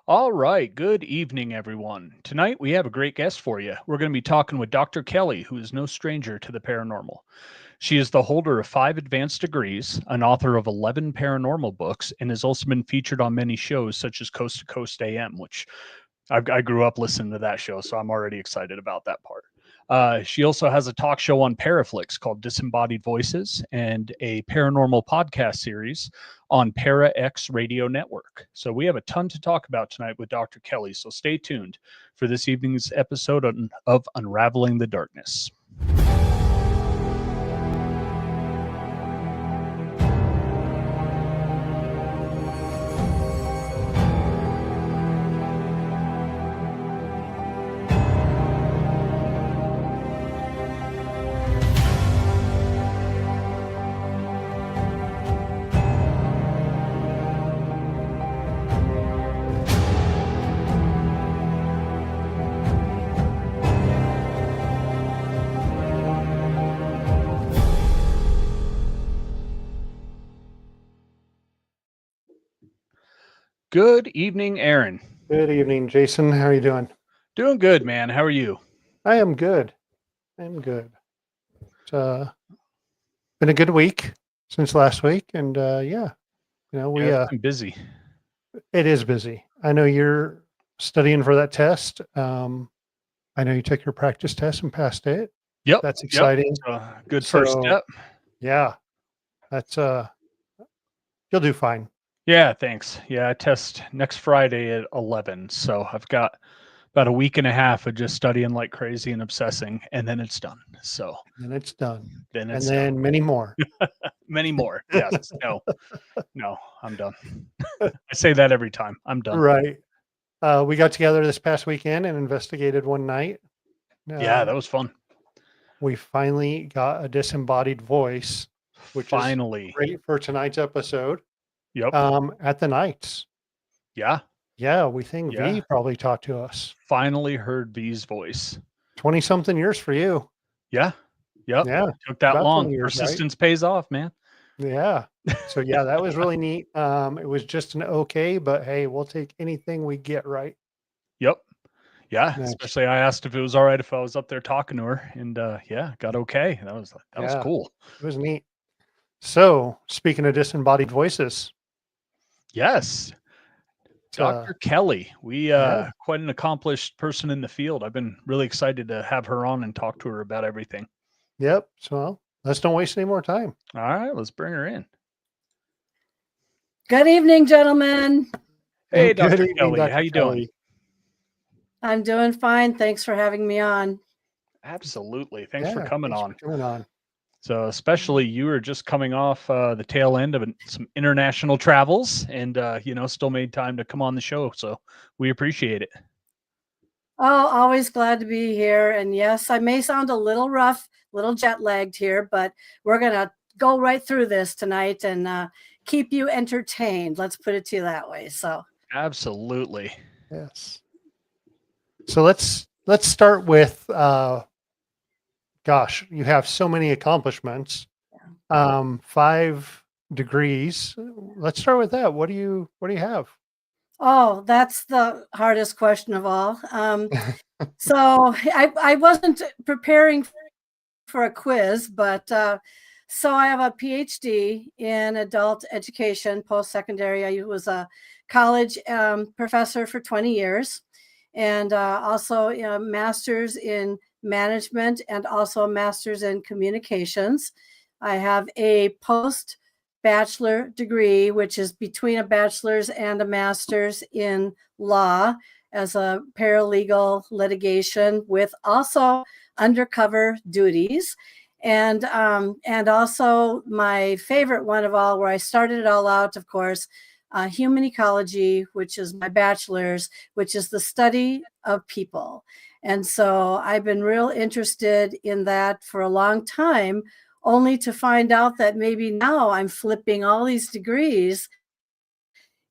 All right. Good evening, everyone. Tonight we have a great guest for you. We're going to be talking with Dr. Kelly, who is no stranger to the paranormal. She is the holder of 5 advanced degrees, an author of 11 paranormal books, and has also been featured on many shows such as Coast to Coast AM, which I grew up listening to that show, so I'm already excited about that part. She also has a talk show on Paraflix called Disembodied Voices and a paranormal podcast series on Para X Radio Network. So we have a ton to talk about tonight with Dr. Kelly. So stay tuned for this evening's episode of Unraveling the Darkness. Good evening, Aaron. Good evening, Jason. How are you doing? Doing good, man. How are you? I am good. I'm good. It's been a good week since last week, and It's been busy. it is busy. I know you're studying for that test. I know you took your practice test and passed it. Yep. That's exciting. Good first step. Yeah, that's you'll do fine. Yeah, thanks. Yeah, I test next Friday at 11. So I've got about a week and a half of just studying like crazy and obsessing, and then it's done. So And it's done. then And it's then many more. many more. Yes. No, I'm done. I say that every time. I'm done. Right. We got together this past weekend and investigated one night. Yeah, that was fun. We finally got a disembodied voice, which Finally. is great for tonight's episode. Yep. At the Knights. Yeah. Yeah, we think Yeah. V probably talked to us. Finally heard V's voice. 20-something years for you. Yeah. Yep. Yeah. Took that about long. 20 years, right? Persistence pays off, man. Yeah. So yeah, that was really neat. It was just an okay, but hey, we'll take anything we get, right? Yep. Yeah. Nice. Especially I asked if it was all right if I was up there talking to her, and yeah, got okay. That was Yeah. cool. It was neat. So speaking of disembodied voices, Yes. Dr. Kelly, we yeah. quite an accomplished person in the field. I've been really excited to have her on and talk to her about everything. Yep. So let's don't waste any more time. All right, let's bring her in. Good evening, gentlemen. Hey, Good Dr. evening, Kelly, Dr. how you doing? I'm doing fine. Thanks for having me on. Absolutely. Thanks Yeah, for coming thanks on. for coming on. So, especially you were just coming off the tail end of some international travels, and still made time to come on the show. So we appreciate it. Oh, always glad to be here. And yes, I may sound a little rough, little jet lagged here, but we're gonna go right through this tonight and keep you entertained. Let's put it to you that way. So Absolutely. Yes. So let's start with gosh, you have so many accomplishments. 5 degrees. Let's start with that. What do you have? oh, that's the hardest question of all. So I wasn't preparing for a quiz, but so I have a PhD in adult education, post-secondary. I was a college professor for 20 years, and also a master's in management and also a master's in communications. I have a post-bachelor degree, which is between a bachelor's and a master's in law as a paralegal litigation with also undercover duties. And also my favorite one of all, where I started it all out, of course, human ecology, which is my bachelor's, which is the study of people. And so I've been real interested in that for a long time, only to find out that maybe now I'm flipping all these degrees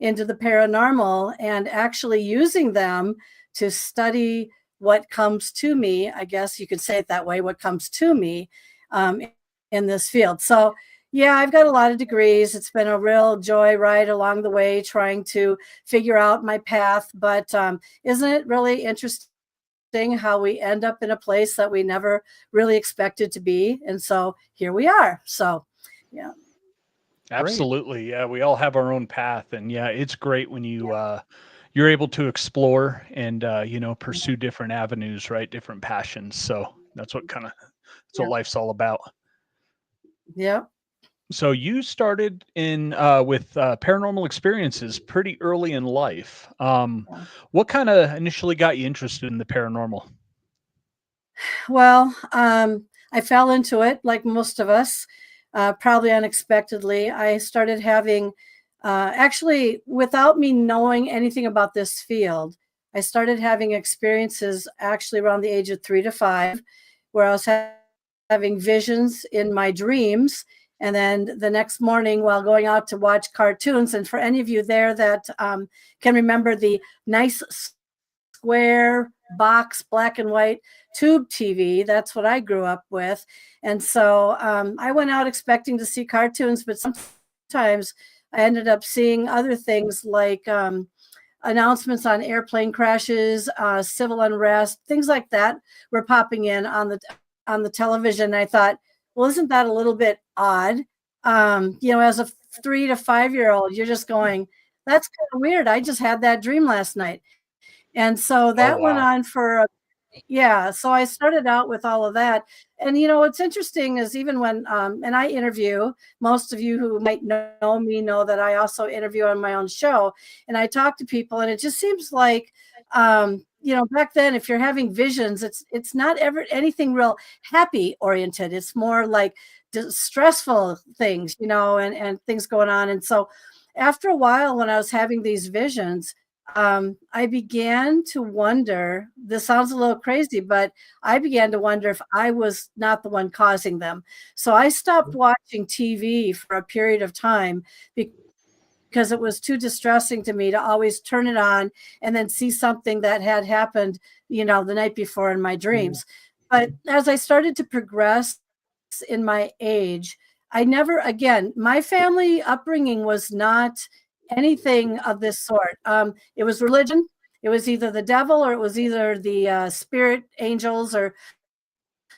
into the paranormal and actually using them to study what comes to me. I guess you could say it that way, what comes to me in this field. So Yeah, I've got a lot of degrees. It's been a real joy ride along the way trying to figure out my path. But isn't it really interesting how we end up in a place that we never really expected to be? And so here we are. So, yeah. Great. Absolutely. Yeah, we all have our own path, and yeah, it's great when you're able to explore and pursue different avenues, right? Different passions. So that's what Yeah. life's all about. Yeah. So you started in with paranormal experiences pretty early in life. Yeah. What kind of initially got you interested in the paranormal? Well, I fell into it like most of us, probably unexpectedly. I started having, actually, without me knowing anything about this field, I started having experiences actually around the age of 3 to 5, where I was having visions in my dreams. And then the next morning, while going out to watch cartoons, and for any of you there that can remember the nice square box, black and white tube TV. That's what I grew up with. And so I went out expecting to see cartoons, but sometimes I ended up seeing other things like announcements on airplane crashes, civil unrest, things like that were popping in on the television. I thought, well, isn't that a little bit odd? As a 3 to 5 year old, you're just going, that's kind of weird. I just had that dream last night. And so Oh that went wow. on for yeah, so I started out with all of that. And what's interesting is even when and I interview, most of you who might know me know that I also interview on my own show, and I talk to people, and it just seems like back then if you're having visions, it's not ever anything real happy oriented. It's more like stressful things, and things going on. And so after a while when I was having these visions, I began to wonder, this sounds a little crazy, but I began to wonder if I was not the one causing them. So I stopped watching TV for a period of time because it was too distressing to me to always turn it on and then see something that had happened, the night before in my dreams. But as I started to progress in my age, I never, again, my family upbringing was not anything of this sort. It was religion. It was either the devil or it was either the spirit angels or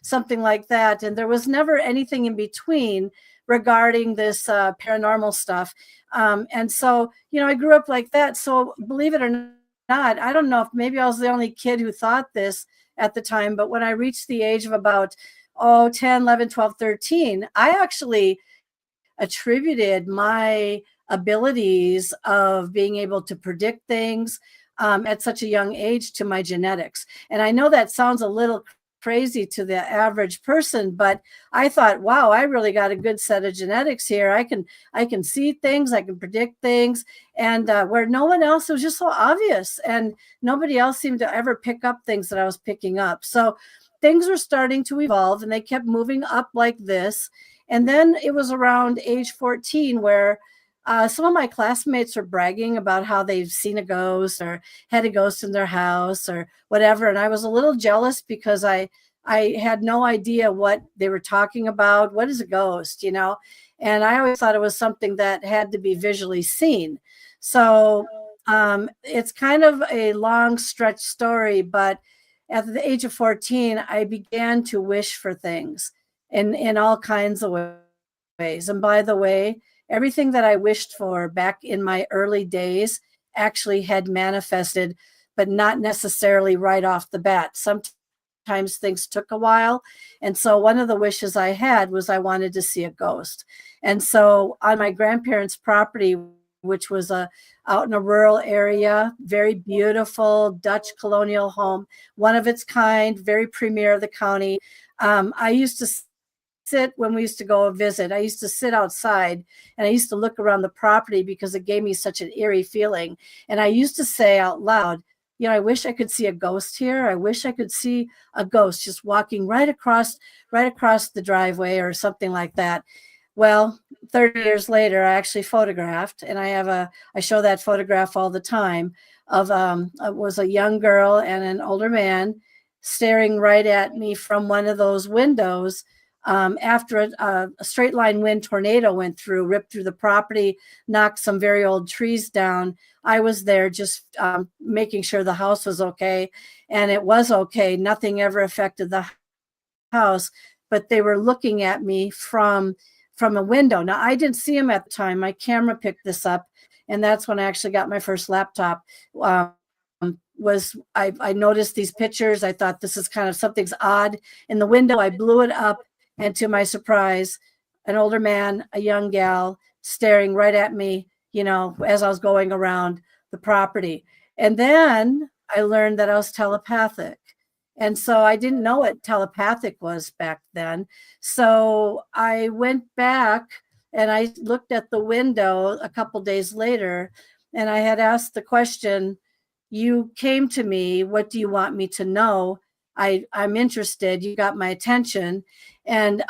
something like that. And there was never anything in between regarding this paranormal stuff. And so, I grew up like that. So believe it or not, I don't know if maybe I was the only kid who thought this at the time, but when I reached the age of about, 10, 11, 12, 13, I actually attributed my abilities of being able to predict things at such a young age to my genetics. And I know that sounds a little crazy to the average person, but I thought, wow, I really got a good set of genetics here. I can see things, I can predict things, and where no one else, it was just so obvious, and nobody else seemed to ever pick up things that I was picking up. So things were starting to evolve, and they kept moving up like this. And then it was around age 14 where some of my classmates were bragging about how they've seen a ghost or had a ghost in their house or whatever. And I was a little jealous because I had no idea what they were talking about. What is a ghost, And I always thought it was something that had to be visually seen. So it's kind of a long stretch story, but at the age of 14, I began to wish for things in all kinds of ways. And by the way, everything that I wished for back in my early days actually had manifested, but not necessarily right off the bat. Sometimes things took a while. And so one of the wishes I had was I wanted to see a ghost. And so on my grandparents' property, which was out in a rural area, very beautiful Dutch colonial home, one of its kind, very premier of the county. I used to sit when we used to go visit. I used to sit outside and I used to look around the property because it gave me such an eerie feeling. And I used to say out loud, I wish I could see a ghost here. I wish I could see a ghost just walking right across the driveway or something like that. Well, 30 years later, I actually photographed, and I show that photograph all the time of it was a young girl and an older man staring right at me from one of those windows after a straight line wind tornado went through, ripped through the property, knocked some very old trees down. I was there just making sure the house was okay, and it was okay. Nothing ever affected the house, but they were looking at me from a window. Now, I didn't see them at the time. My camera picked this up, and that's when I actually got my first laptop. I noticed these pictures. I thought this is kind of something's odd in the window. I blew it up, and to my surprise, an older man, a young gal staring right at me, as I was going around the property. And then I learned that I was telepathic. And so I didn't know what telepathic was back then. So I went back and I looked at the window a couple days later, and I had asked the question, you came to me, what do you want me to know? I'm interested. You got my attention. And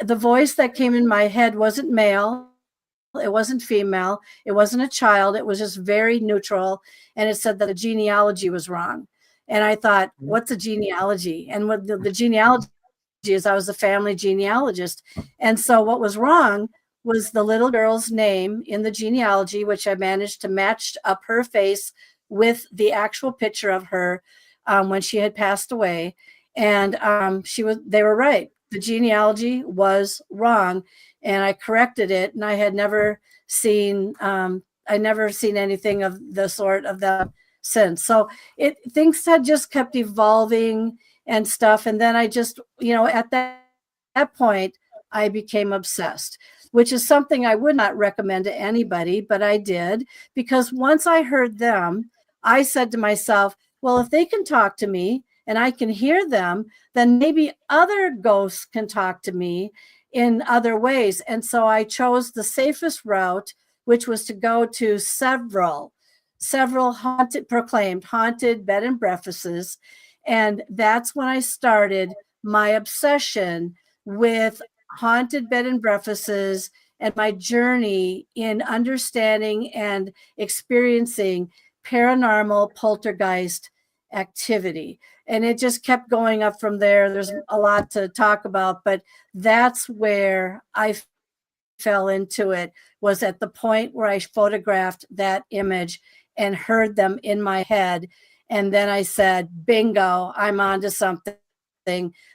the voice that came in my head wasn't male. It wasn't female. It wasn't a child. It was just very neutral. And it said that the genealogy was wrong. And I thought, what's a genealogy? And what the genealogy is, I was a family genealogist. And so what was wrong was the little girl's name in the genealogy, which I managed to match up her face with the actual picture of her when she had passed away. And they were right. The genealogy was wrong. And I corrected it. And I had never seen anything of the sort of that since. So things had just kept evolving and stuff. And then I just, at that point, I became obsessed, which is something I would not recommend to anybody, but I did, because once I heard them, I said to myself, well, if they can talk to me and I can hear them, then maybe other ghosts can talk to me in other ways. And so I chose the safest route, which was to go to several proclaimed haunted bed and breakfasts. And that's when I started my obsession with haunted bed and breakfasts and my journey in understanding and experiencing paranormal poltergeist activity. And it just kept going up from there. There's a lot to talk about, but that's where I fell into it, was at the point where I photographed that image and heard them in my head. And then I said, bingo, I'm onto something.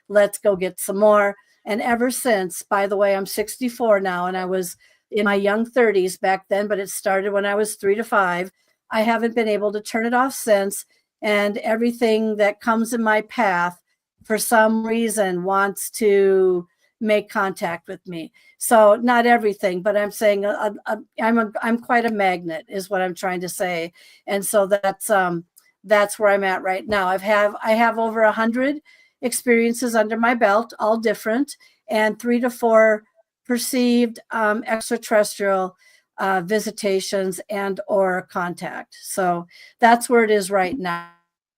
Let's go get some more. And ever since, by the way, I'm 64 now, and I was in my young 30s back then, but it started when I was 3 to 5. I haven't been able to turn it off since. And everything that comes in my path, for some reason, wants to make contact with me. So not everything, but I'm saying I'm quite a magnet, is what I'm trying to say. And so that's where I'm at right now. I have over 100 experiences under my belt, all different, and 3 to 4 perceived extraterrestrial visitations and or contact. So that's where it is right now.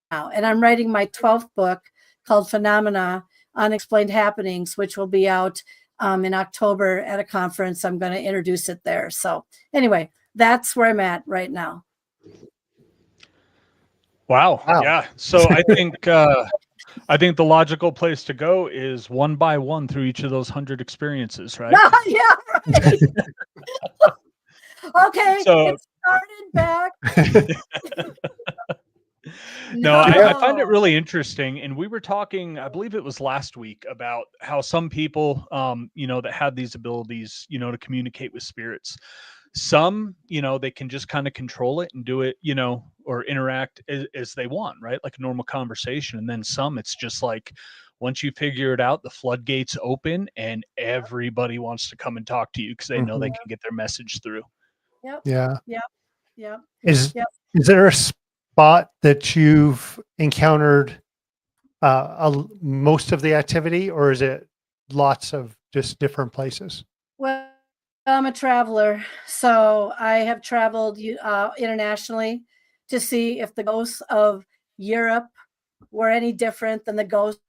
And I'm writing my 12th book called Phenomena, Unexplained Happenings, which will be out in October at a conference. I'm going to introduce it there. So anyway, that's where I'm at right now. Wow. Yeah. So I think the logical place to go is one by one through each of those 100 experiences, right? Yeah, right. Okay, So, it started back. No, I find it really interesting. And we were talking, I believe it was last week, about how some people, that have these abilities, to communicate with spirits. Some, they can just kind of control it and do it, or interact as they want, right? Like a normal conversation. And then some, it's just like, once you figure it out, the floodgates open and everybody wants to come and talk to you because they know they can get their message through. Yep. Yeah. Yep. Is there a spot that you've encountered most of the activity, or is it lots of just different places? Well, I'm a traveler, so I have traveled internationally to see if the ghosts of Europe were any different than the ghosts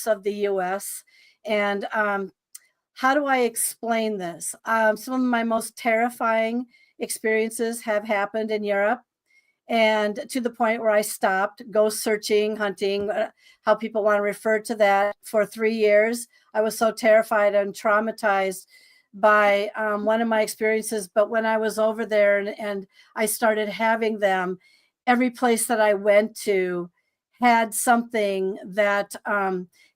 of the US. And how do I explain this? Some of my most terrifying experiences have happened in Europe. and to the point where I stopped ghost searching, hunting, how people want to refer to that, for 3 years. I was so terrified and traumatized by one of my experiences. But when I was over there and I started having them, every place that I went to had something that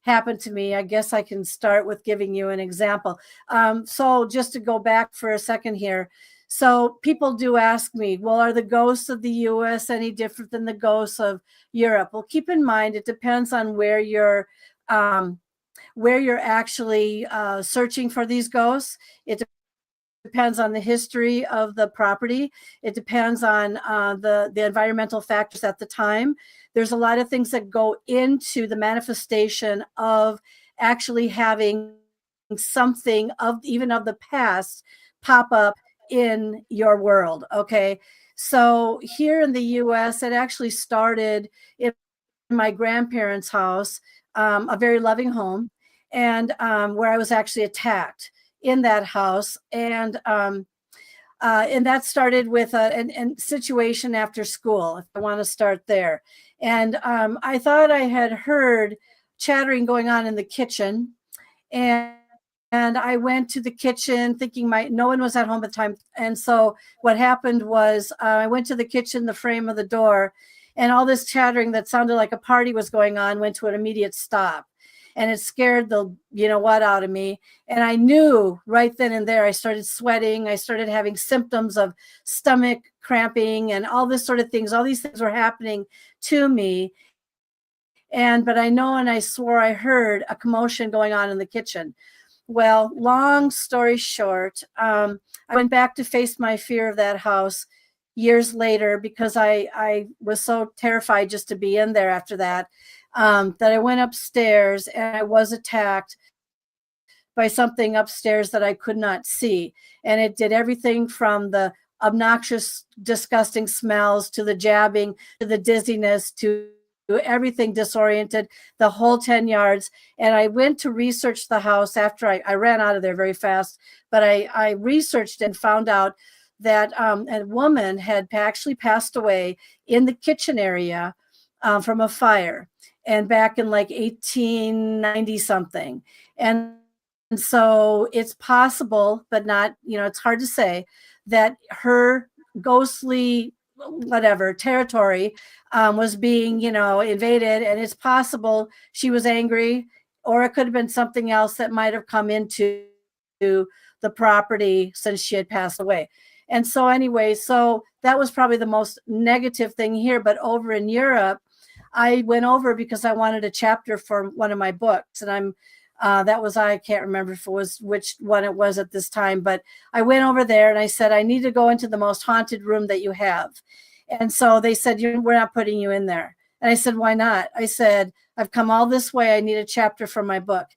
happened to me. I guess I can start with giving you an example. So just to go back for a second here. So people do ask me, well, are the ghosts of the US any different than the ghosts of Europe? Well, keep in mind, it depends on where you're actually searching for these ghosts. It depends on the history of the property. It depends on the environmental factors at the time. There's a lot of things that go into the manifestation of actually having something of even of the past pop up in your world. Okay. So here in the US, it actually started in my grandparents' house, a very loving home, and where I was actually attacked in that house. And that started with a situation after school, if I want to start there. And I thought I had heard chattering going on in the kitchen. And I went to the kitchen thinking no one was at home at the time. And so what happened was I went to the kitchen, the frame of the door, and all this chattering that sounded like a party was going on went to an immediate stop. And it scared the what out of me. And I knew right then and there, I started sweating. I started having symptoms of stomach cramping and all this sort of things. All these things were happening to me. But I know, and I swore I heard a commotion going on in the kitchen. Well, long story short, I went back to face my fear of that house years later because I was so terrified just to be in there after that, that I went upstairs and I was attacked by something upstairs that I could not see. And it did everything from the obnoxious, disgusting smells to the jabbing, to the dizziness, to everything disoriented, the whole 10 yards. And I went to research the house after I ran out of there very fast, but I researched and found out that a woman had actually passed away in the kitchen area from a fire, and back in like 1890 something. And so it's possible, but not, it's hard to say, that her ghostly whatever territory was being, invaded. And it's possible she was angry, or it could have been something else that might have come into the property since she had passed away. And so anyway, so that was probably the most negative thing here. But over in Europe, I went over because I wanted a chapter for one of my books. And I can't remember if it was which one it was at this time, but I went over there and I said, I need to go into the most haunted room that you have. And so they said, we're not putting you in there. And I said, why not? I said, I've come all this way. I need a chapter for my book.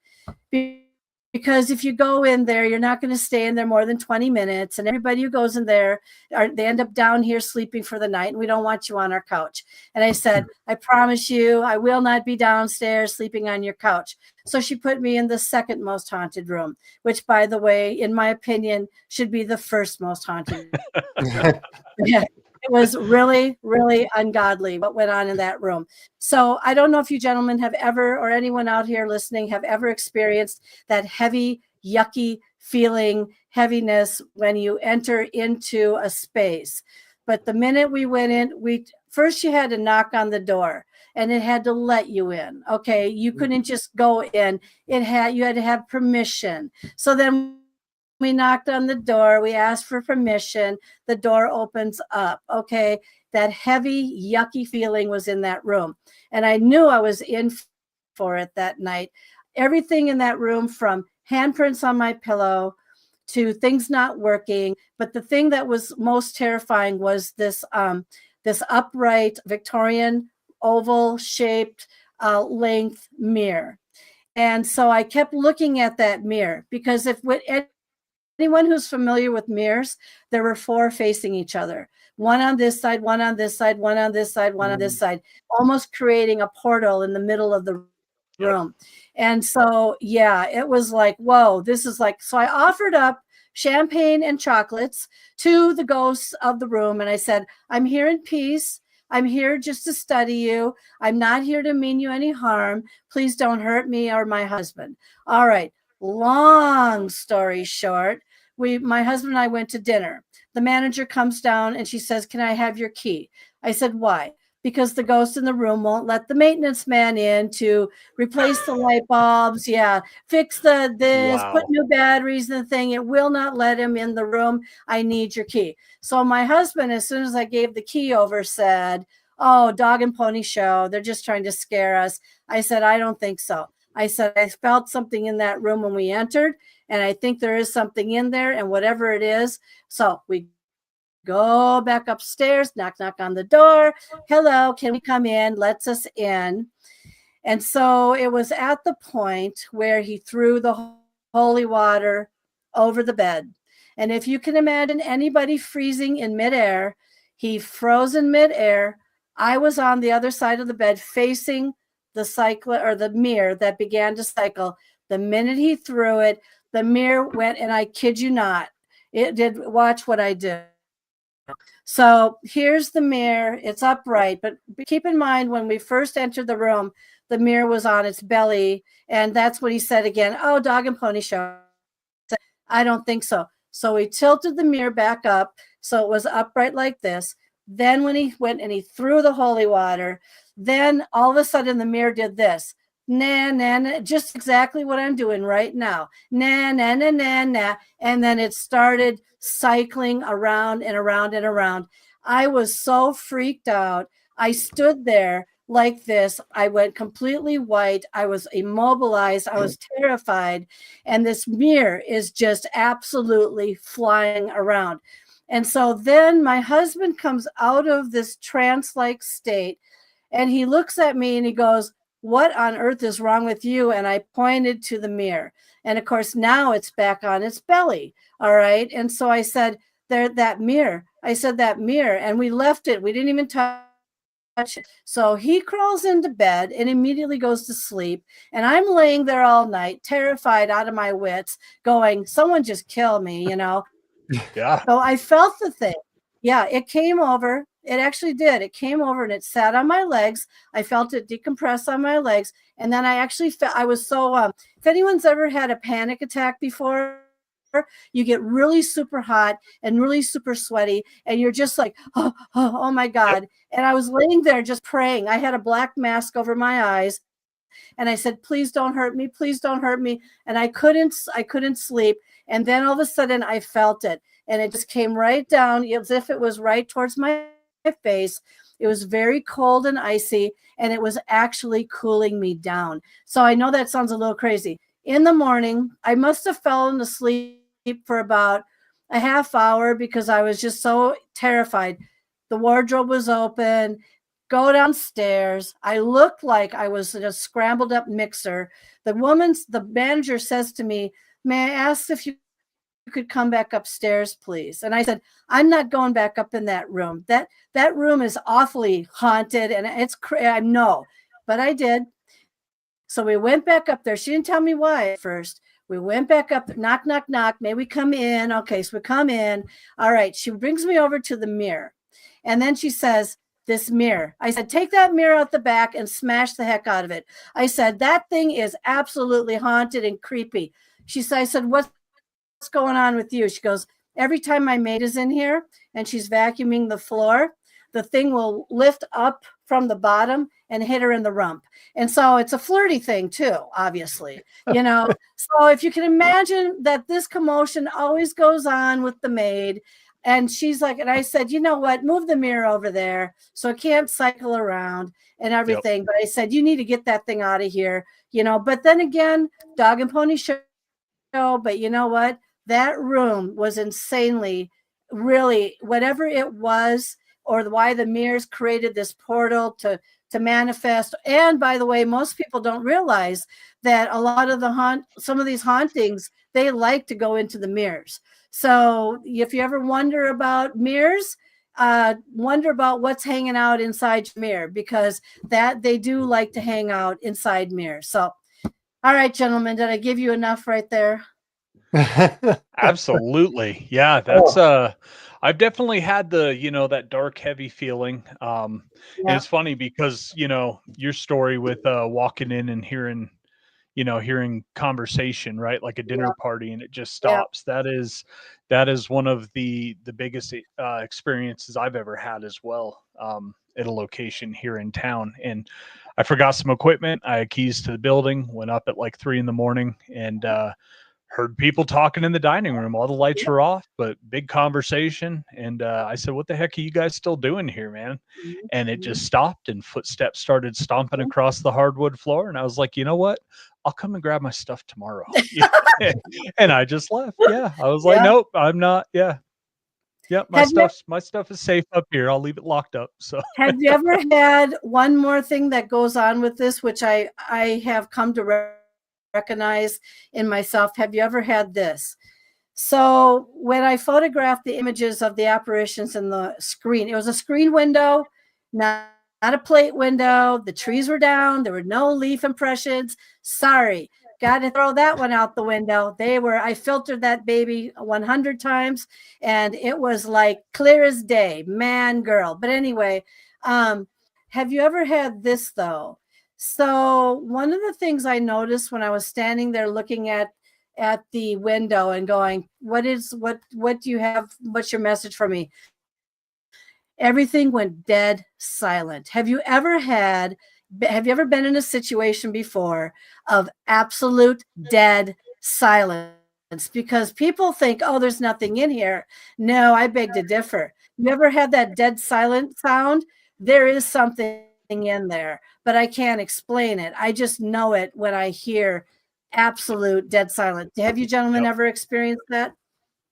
Because if you go in there, you're not going to stay in there more than 20 minutes. And everybody who goes in there, they end up down here sleeping for the night. And we don't want you on our couch. And I said, I promise you, I will not be downstairs sleeping on your couch. So she put me in the second most haunted room, which, by the way, in my opinion, should be the first most haunted. Yeah. It was really, really ungodly what went on in that room. So I don't know if you gentlemen have ever, or anyone out here listening, have ever experienced that heavy, yucky feeling, heaviness when you enter into a space. But the minute we went in, first you had to knock on the door and it had to let you in. Okay. You couldn't just go in. You had to have permission. So then we knocked on the door. We asked for permission. The door opens up. Okay. That heavy, yucky feeling was in that room. And I knew I was in for it that night. Everything in that room, from handprints on my pillow to things not working. But the thing that was most terrifying was this upright Victorian oval shaped length mirror. And so I kept looking at that mirror because anyone who's familiar with mirrors, there were 4 facing each other. One on this side, one on this side, one on this side, one on this side, almost creating a portal in the middle of the room. And so, yeah, it was like, whoa, this is like, so I offered up champagne and chocolates to the ghosts of the room. And I said, I'm here in peace. I'm here just to study you. I'm not here to mean you any harm. Please don't hurt me or my husband. All right. Long story short, my husband and I went to dinner. The manager comes down and she says, "Can I have your key?" I said, "Why?" "Because the ghost in the room won't let the maintenance man in to replace the light bulbs. Yeah, fix this, put Wow. new batteries in the thing. It will not let him in the room. I need your key." So my husband, as soon as I gave the key over, said, "Oh, dog and pony show. They're just trying to scare us." I said, "I don't think so." I said, "I felt something in that room when we entered, and I think there is something in there, and whatever it is." So we go back upstairs, knock, knock on the door. "Hello, can we come in?" Lets us in. And so it was at the point where he threw the holy water over the bed. And if you can imagine anybody freezing in midair, he froze in midair. I was on the other side of the bed facing the cycle or the mirror that began to cycle. The minute he threw it, the mirror went, and I kid you not, it did. Watch what I do. So here's the mirror. It's upright, but keep in mind when we first entered the room, the mirror was on its belly. And that's what he said again. "Oh, dog and pony show." I don't think so. So we tilted the mirror back up so it was upright like this. Then when he went and he threw the holy water, then all of a sudden the mirror did this. Nah, nah, nah, just exactly what I'm doing right now. Nah, nah, nah, nah, nah. And then it started cycling around and around and around. I was so freaked out. I stood there like this. I went completely white. I was immobilized. I was terrified. And this mirror is just absolutely flying around. And so then my husband comes out of this trance-like state and he looks at me and he goes, "What on earth is wrong with you?" And I pointed to the mirror. And of course, now it's back on its belly. All right. And so I said, that mirror. I said, "That mirror." And we left it. We didn't even touch it. So he crawls into bed and immediately goes to sleep. And I'm laying there all night, terrified out of my wits, going, "Someone just kill me, you know." Yeah. So I felt the thing. Yeah, it came over. It actually did. It came over and it sat on my legs. I felt it decompress on my legs. And then I actually felt, I was so, if anyone's ever had a panic attack before, you get really super hot and really super sweaty. And you're just like, oh my God. Yep. And I was laying there just praying. I had a black mask over my eyes. And I said, "Please don't hurt me. Please don't hurt me." And I couldn't sleep. And then all of a sudden I felt it and it just came right down as if it was right towards my face. It was very cold and icy and it was actually cooling me down. So I know that sounds a little crazy. In the morning, I must have fallen asleep for about a half hour because I was just so terrified. The wardrobe was open. Go downstairs. I looked like I was in a scrambled up mixer. The manager says to me, "May I ask if you could come back upstairs, please?" And I said, "I'm not going back up in that room. That room is awfully haunted and I know." But I did. So we went back up there. She didn't tell me why at first. We went back up, knock, knock, knock. "May we come in?" Okay, so we come in. All right. She brings me over to the mirror. And then she says, "This mirror." I said, "Take that mirror out the back and smash the heck out of it." I said, "That thing is absolutely haunted and creepy." I said, "What's going on with you?" She goes, "Every time my maid is in here and she's vacuuming the floor, the thing will lift up from the bottom and hit her in the rump." And so it's a flirty thing too, obviously, you know. So if you can imagine that this commotion always goes on with the maid. And she's like, and I said, "You know what? Move the mirror over there so it can't cycle around and Yep. everything." But I said, "You need to get that thing out of here, you know." But then again, dog and pony show. But you know what? That room was insanely, really, whatever it was, or why the mirrors created this portal to manifest. And by the way, most people don't realize that a lot of some of these hauntings, they like to go into the mirrors. So if you ever wonder about mirrors, wonder about what's hanging out inside your mirror, because that they do like to hang out inside mirrors. So, all right, gentlemen, did I give you enough right there? Absolutely. Yeah, that's I've definitely had the, that dark, heavy feeling. And Yeah, it's funny because, your story with walking in and hearing conversation, right? Like a dinner yeah, party and it just yeah. stops. That is one of the biggest experiences I've ever had as well. At a location here in town. And I forgot some equipment. I had keys to the building, went up at like 3 in the morning and heard people talking in the dining room. All the lights Yeah. were off, but big conversation. And I said, "What the heck are you guys still doing here, man?" Mhm, And it mhm, just stopped, and footsteps started stomping mhm. across the hardwood floor. And I was like, "You know what? I'll come and grab my stuff tomorrow." Yeah. And I just left. Yeah, I was like, Yeah. "Nope, I'm not." Yeah, yep. My Have you stuff is safe up here. I'll leave it locked up. So have you ever had one more thing that goes on with this, which I have come to recognize in myself? Have you ever had this? So when I photographed the images of the apparitions in the screen, it was a screen window, not a plate window. The trees were down. There were no leaf impressions. Sorry. Got to throw that one out the window. I filtered that baby 100 times and it was like clear as day, man, girl. But anyway, um, have you ever had this though? So one of the things I noticed when I was standing there looking at the window and going, what do you have? What's your message for me? Everything went dead silent. Have you ever been in a situation before of absolute dead silence? Because people think, oh, there's nothing in here. No, I beg to differ. You ever had that dead silent sound? There is something in there, but I can't explain it. I just know it when I hear absolute dead silence. Have you gentlemen yep. ever experienced that?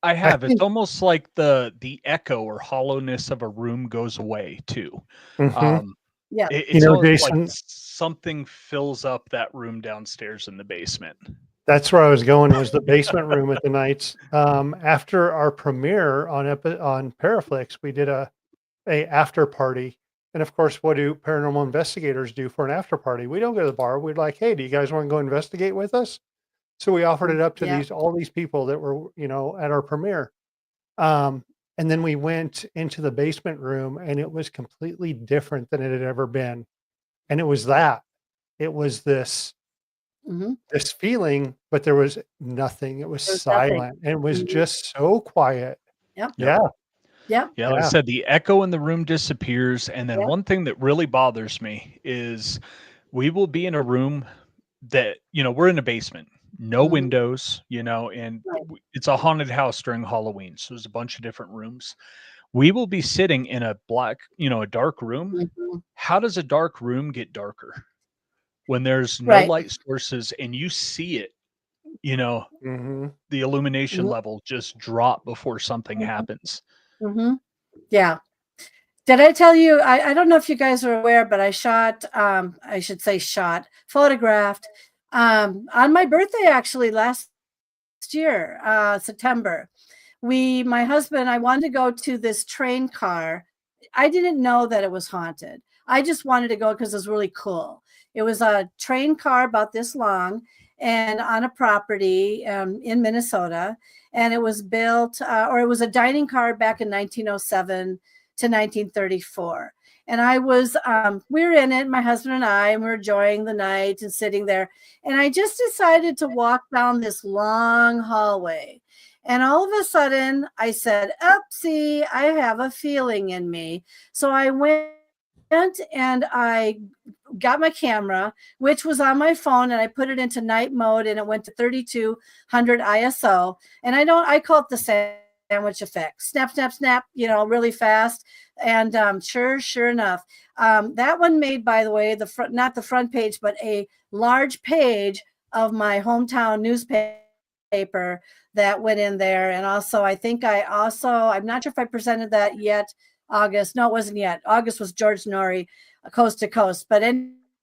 I I have. It's think. almost like the echo or hollowness of a room goes away too. Mhm. Um, Yeah. it's almost like Jason, something fills up that room downstairs in the basement. that's where I was going, was the basement room at the nights. After our premiere on Paraflix, we did a after party. And of course, what do paranormal investigators do for an after party? We don't go to the bar. We're like, hey, do you guys want to go investigate with us? So we offered it up to Yeah. all these people that were, at our premiere. Um, and then we went into the basement room and it was completely different than it had ever been. And it was that. It was Hmm. this feeling, but there was nothing. It was There's nothing. silent and it was Mhm. just so quiet. Yep. Yep. Yeah. Yep. Yeah, like I Yeah. said, the echo in the room disappears. And then Yep. one thing that really bothers me is we will be in a room that, we're in a basement, no Mhm. windows, and Right. it's a haunted house during Halloween. So there's a bunch of different rooms. We will be sitting in a dark room. Mhm. How does a dark room get darker when there's no Right. light sources and you see it, you know, Hmm. the illumination Mhm. level just drop before something Mhm. happens? Mhm. Yeah. Did I tell you? I don't know if you guys are aware, but I should say photographed on my birthday actually last year, September. My husband, I wanted to go to this train car. I didn't know that it was haunted. I just wanted to go because it was really cool. It was a train car about this long and on a property in Minnesota. And it was built, or it was a dining car back in 1907 to 1934. And we were in it, my husband and I, and we were enjoying the night and sitting there. And I just decided to walk down this long hallway. And all of a sudden, I said, "Oopsie, I have a feeling in me." So I went and I got my camera, which was on my phone, and I put it into night mode, and it went to 3200 ISO. And I call it the sandwich effect: snap, snap, snap, really fast. And sure enough, that one made, by the way, not the front page, but a large page of my hometown newspaper that went in there. And also, I'm not sure if I presented that yet. August. No, it wasn't yet. August was George Norrie, Coast to Coast. But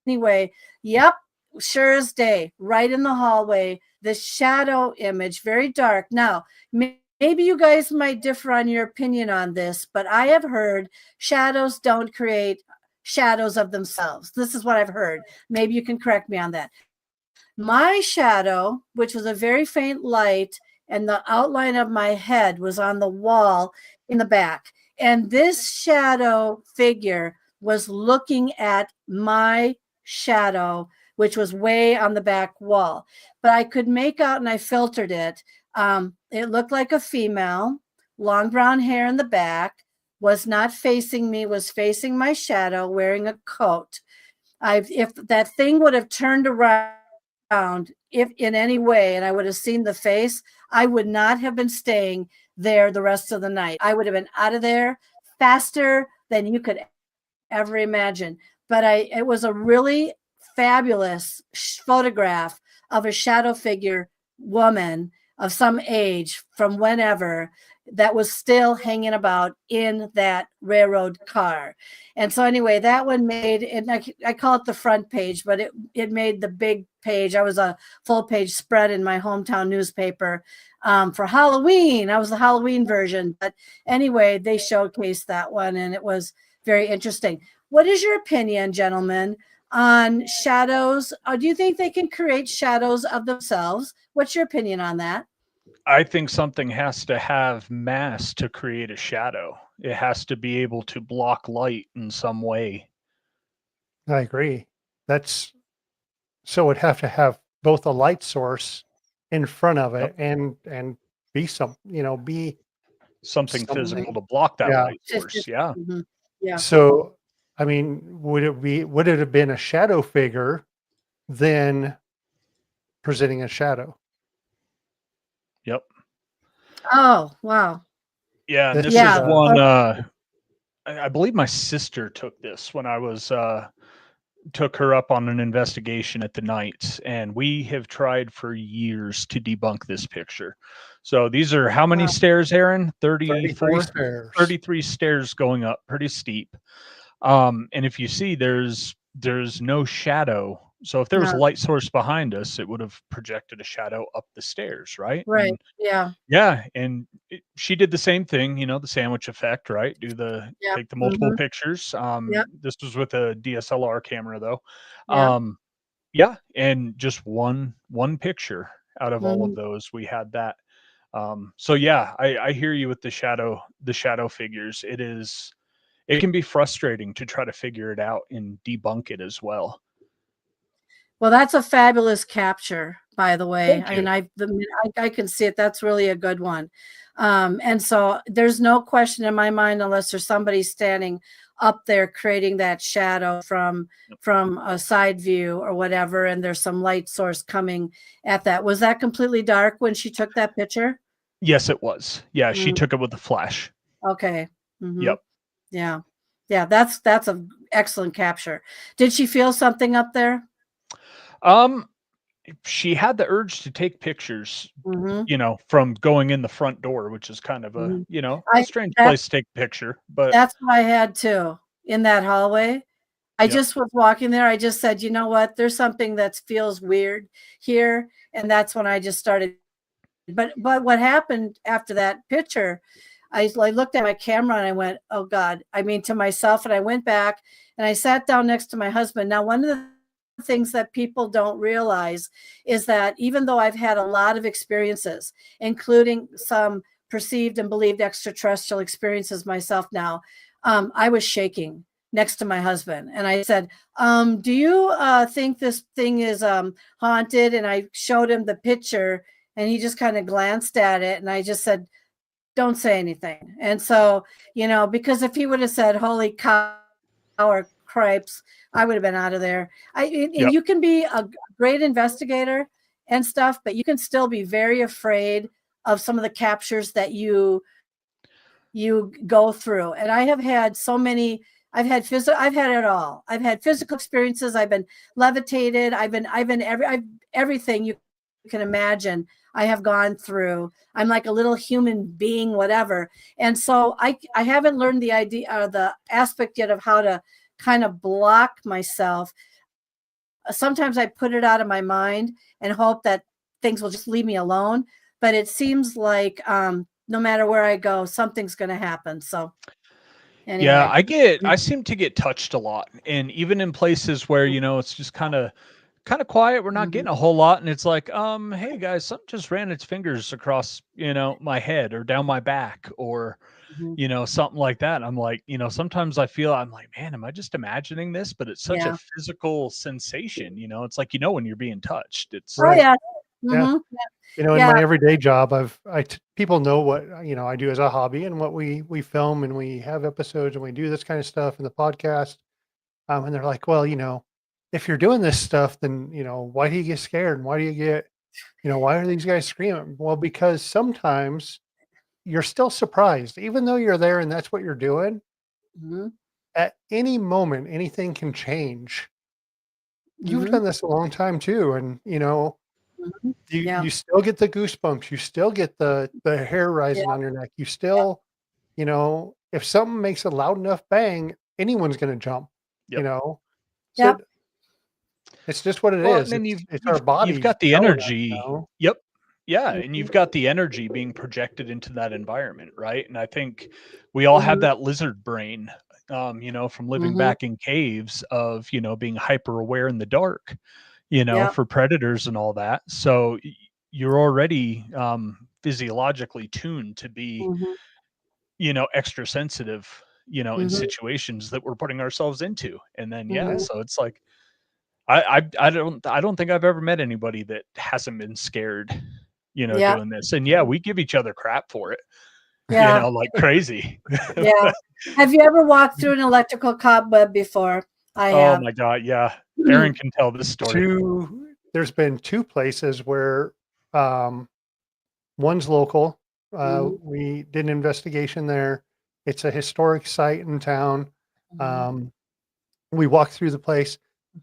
anyway, yep, sure as day, right in the hallway, the shadow image, very dark. Now, maybe you guys might differ on your opinion on this, but I have heard shadows don't create shadows of themselves. This is what I've heard. Maybe you can correct me on that. My shadow, which was a very faint light, and the outline of my head was on the wall, in the back. And this shadow figure was looking at my shadow, which was way on the back wall. But I could make out, and I filtered it. It looked like a female, long brown hair in the back, was not facing me, was facing my shadow, wearing a coat. If that thing would have turned around, if in any way, and I would have seen the face, I would not have been staying there the rest of the night. I would have been out of there faster than you could ever imagine. But it was a really fabulous photograph of a shadow figure woman of some age from whenever that was still hanging about in that railroad car. And so anyway, that one made, and I call it the front page, but it made the big page. I was a full page spread in my hometown newspaper for Halloween. I was the Halloween version. But anyway, they showcased that one, and it was very interesting. What is your opinion, gentlemen, on shadows? Do you think they can create shadows of themselves? What's your opinion on that? I think something has to have mass to create a shadow. It has to be able to block light in some way. I agree. That's so it'd have to have both a light source in front of it Yep. and be some, be Something something. physical to block that Yeah. light source. Yeah. Mhm. Yeah. So, I mean, would it have been a shadow figure then presenting a shadow? Yep. Oh, wow. Yeah. And This this is is Yeah. one, I believe my sister took this when I was, took her up on an investigation at the Knights, and we have tried for years to debunk this picture. So these are how many Wow. stairs, Aaron? 33 34? stairs. 33 stairs going up, pretty steep. And if you see, there's no shadow. So if there was a No. light source behind us, it would have projected a shadow up the stairs, right? Right. And Yeah. yeah, and she did the same thing, the sandwich effect, right? Yeah. Take the multiple Mhm. pictures. Yep. This was with a DSLR camera though. Yeah. Yeah, and just one picture out of all of Mhm. those, we had that. So yeah, I hear you with the shadow figures. It can be frustrating to try to figure it out and debunk it as well. Well, that's a fabulous capture, by the way. Thank I mean, you. I can see it. That's really a good one. And so there's no question in my mind, unless there's somebody standing up there creating that shadow from a side view or whatever, and there's some light source coming at that. Was that completely dark when she took that picture? Yes, it was. Yeah, she Mm, took it with a flash. okay. Hmm. Yep. Yeah. Yeah. That's a excellent capture. Did she feel something up there? Um, she had the urge to take pictures, Hmm. from going in the front door, which is kind of Hmm. a I strange that place to take a picture, but That's what I had too in that hallway. I yep. just was walking there. I just said, you know what? There's something that feels weird here. And that's when I just started. But what happened after that picture, I looked at my camera and I went, oh God. I mean, to myself, and I went back and I sat down next to my husband. Now, one of the things that people don't realize is that even though I've had a lot of experiences, including some perceived and believed extraterrestrial experiences myself now, I was shaking next to my husband. And I said, do you think this thing is haunted? And I showed him the picture and he just kind of glanced at it. And I just said, don't say anything. And so, because if he would have said, holy cow or cripes, I would have been out of there. And Yep. you can be a great investigator and stuff, but you can still be very afraid of some of the captures that you go through. And I have had so many. I've had it all. I've had physical experiences. I've been levitated. I've everything you can imagine. I have gone through. I'm like a little human being, whatever. And so I haven't learned the idea or the aspect yet of how to kind of block myself. Sometimes I put it out of my mind and hope that things will just leave me alone. But it seems like no matter where I go, something's going to happen. So Yeah, anyway, I seem to get touched a lot. And even in places where, it's just kind of quiet, we're not mhm. getting a whole lot. And it's like, hey guys, something just ran its fingers across, my head or down my back, or Mhm. something like that. And I'm like, sometimes I'm like, man, am I just imagining this? But it's such a Yeah. physical sensation. It's like, when you're being touched, it's, Oh, Right. yeah. Yeah. Mhm. In Yeah. my everyday job, people know what, I do as a hobby and what we film and we have episodes and we do this kind of stuff in the podcast. And they're like, well, if you're doing this stuff, then, why do you get scared? And why do you get, why are these guys screaming? Well, because sometimes you're still surprised, even though you're there and that's what you're doing. Mhm. At any moment, anything can change. You've Mhm. done this a long time too. And, Mhm. you Yeah. you still get the goosebumps, you still get the hair Yeah. rising on your neck, you Yeah. still, if something makes a loud enough bang, anyone's gonna jump, you yep. know? So, Yep. it's just what it Well, and is. then It's our you've bodies got the telling us, energy. Yep. Yeah, and Mhm. you've got the energy being projected into that environment, right? And I think we all have Mhm. that lizard brain, from living Mhm. back in caves of, being hyper aware in the dark, Yep. for predators and all that. So you're already physiologically tuned to be, Mhm. extra sensitive, in Mhm. situations that we're putting ourselves into. And then yeah, Mhm. Yeah. so it's like I don't think I've ever met anybody that hasn't been scared, Yep. doing this. And yeah, we give each other crap for it, Yeah. like crazy. Yeah. Have you ever walked through an electrical cobweb before? I Oh have. my god, yeah. Aaron can tell this story. There's been 2 places where, um, one's local, Mhm. we did an investigation there. It's a historic site in town. Mhm. Um, we walked through the place.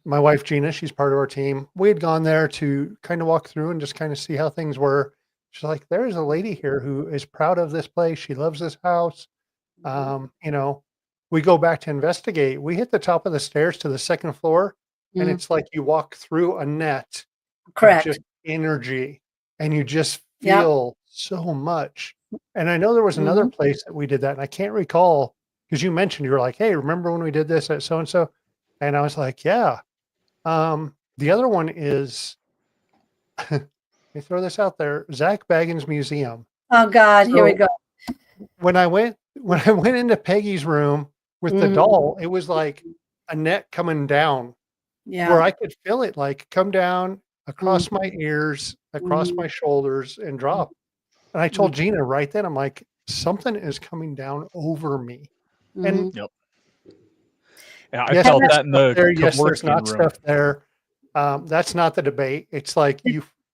My wife, Gina, she's part of our team. We had gone there to kind of walk through and just kind of see how things were. She's like, there's a lady here who is proud of this place. She loves this house. Mhm. You know, we go back to investigate. We hit the top of the stairs to the second floor, and Mhm. it's like you walk through a net of Correct. just energy and you just Yep. feel so much. And I know there was another Mhm. place that we did that, and I can't recall because you mentioned you were like, hey, remember when we did this at so and so? And I was like, yeah. The other one is, let me throw this out there, Zach Baggins Museum. Oh God, here we So go. when I went into Peggy's room with the Mhm. doll, it was like a net coming down where Yeah. I could feel it like come down Mhm. across my ears, across Mhm. my shoulders, and drop. And I Mhm. told Gina right then, I'm like, something is coming down over me. And Mhm. Yep. Yeah, I yes, Have felt there's that in stuff the there. Yes, there's Kevorkian not room. stuff there. That's not the debate. It's like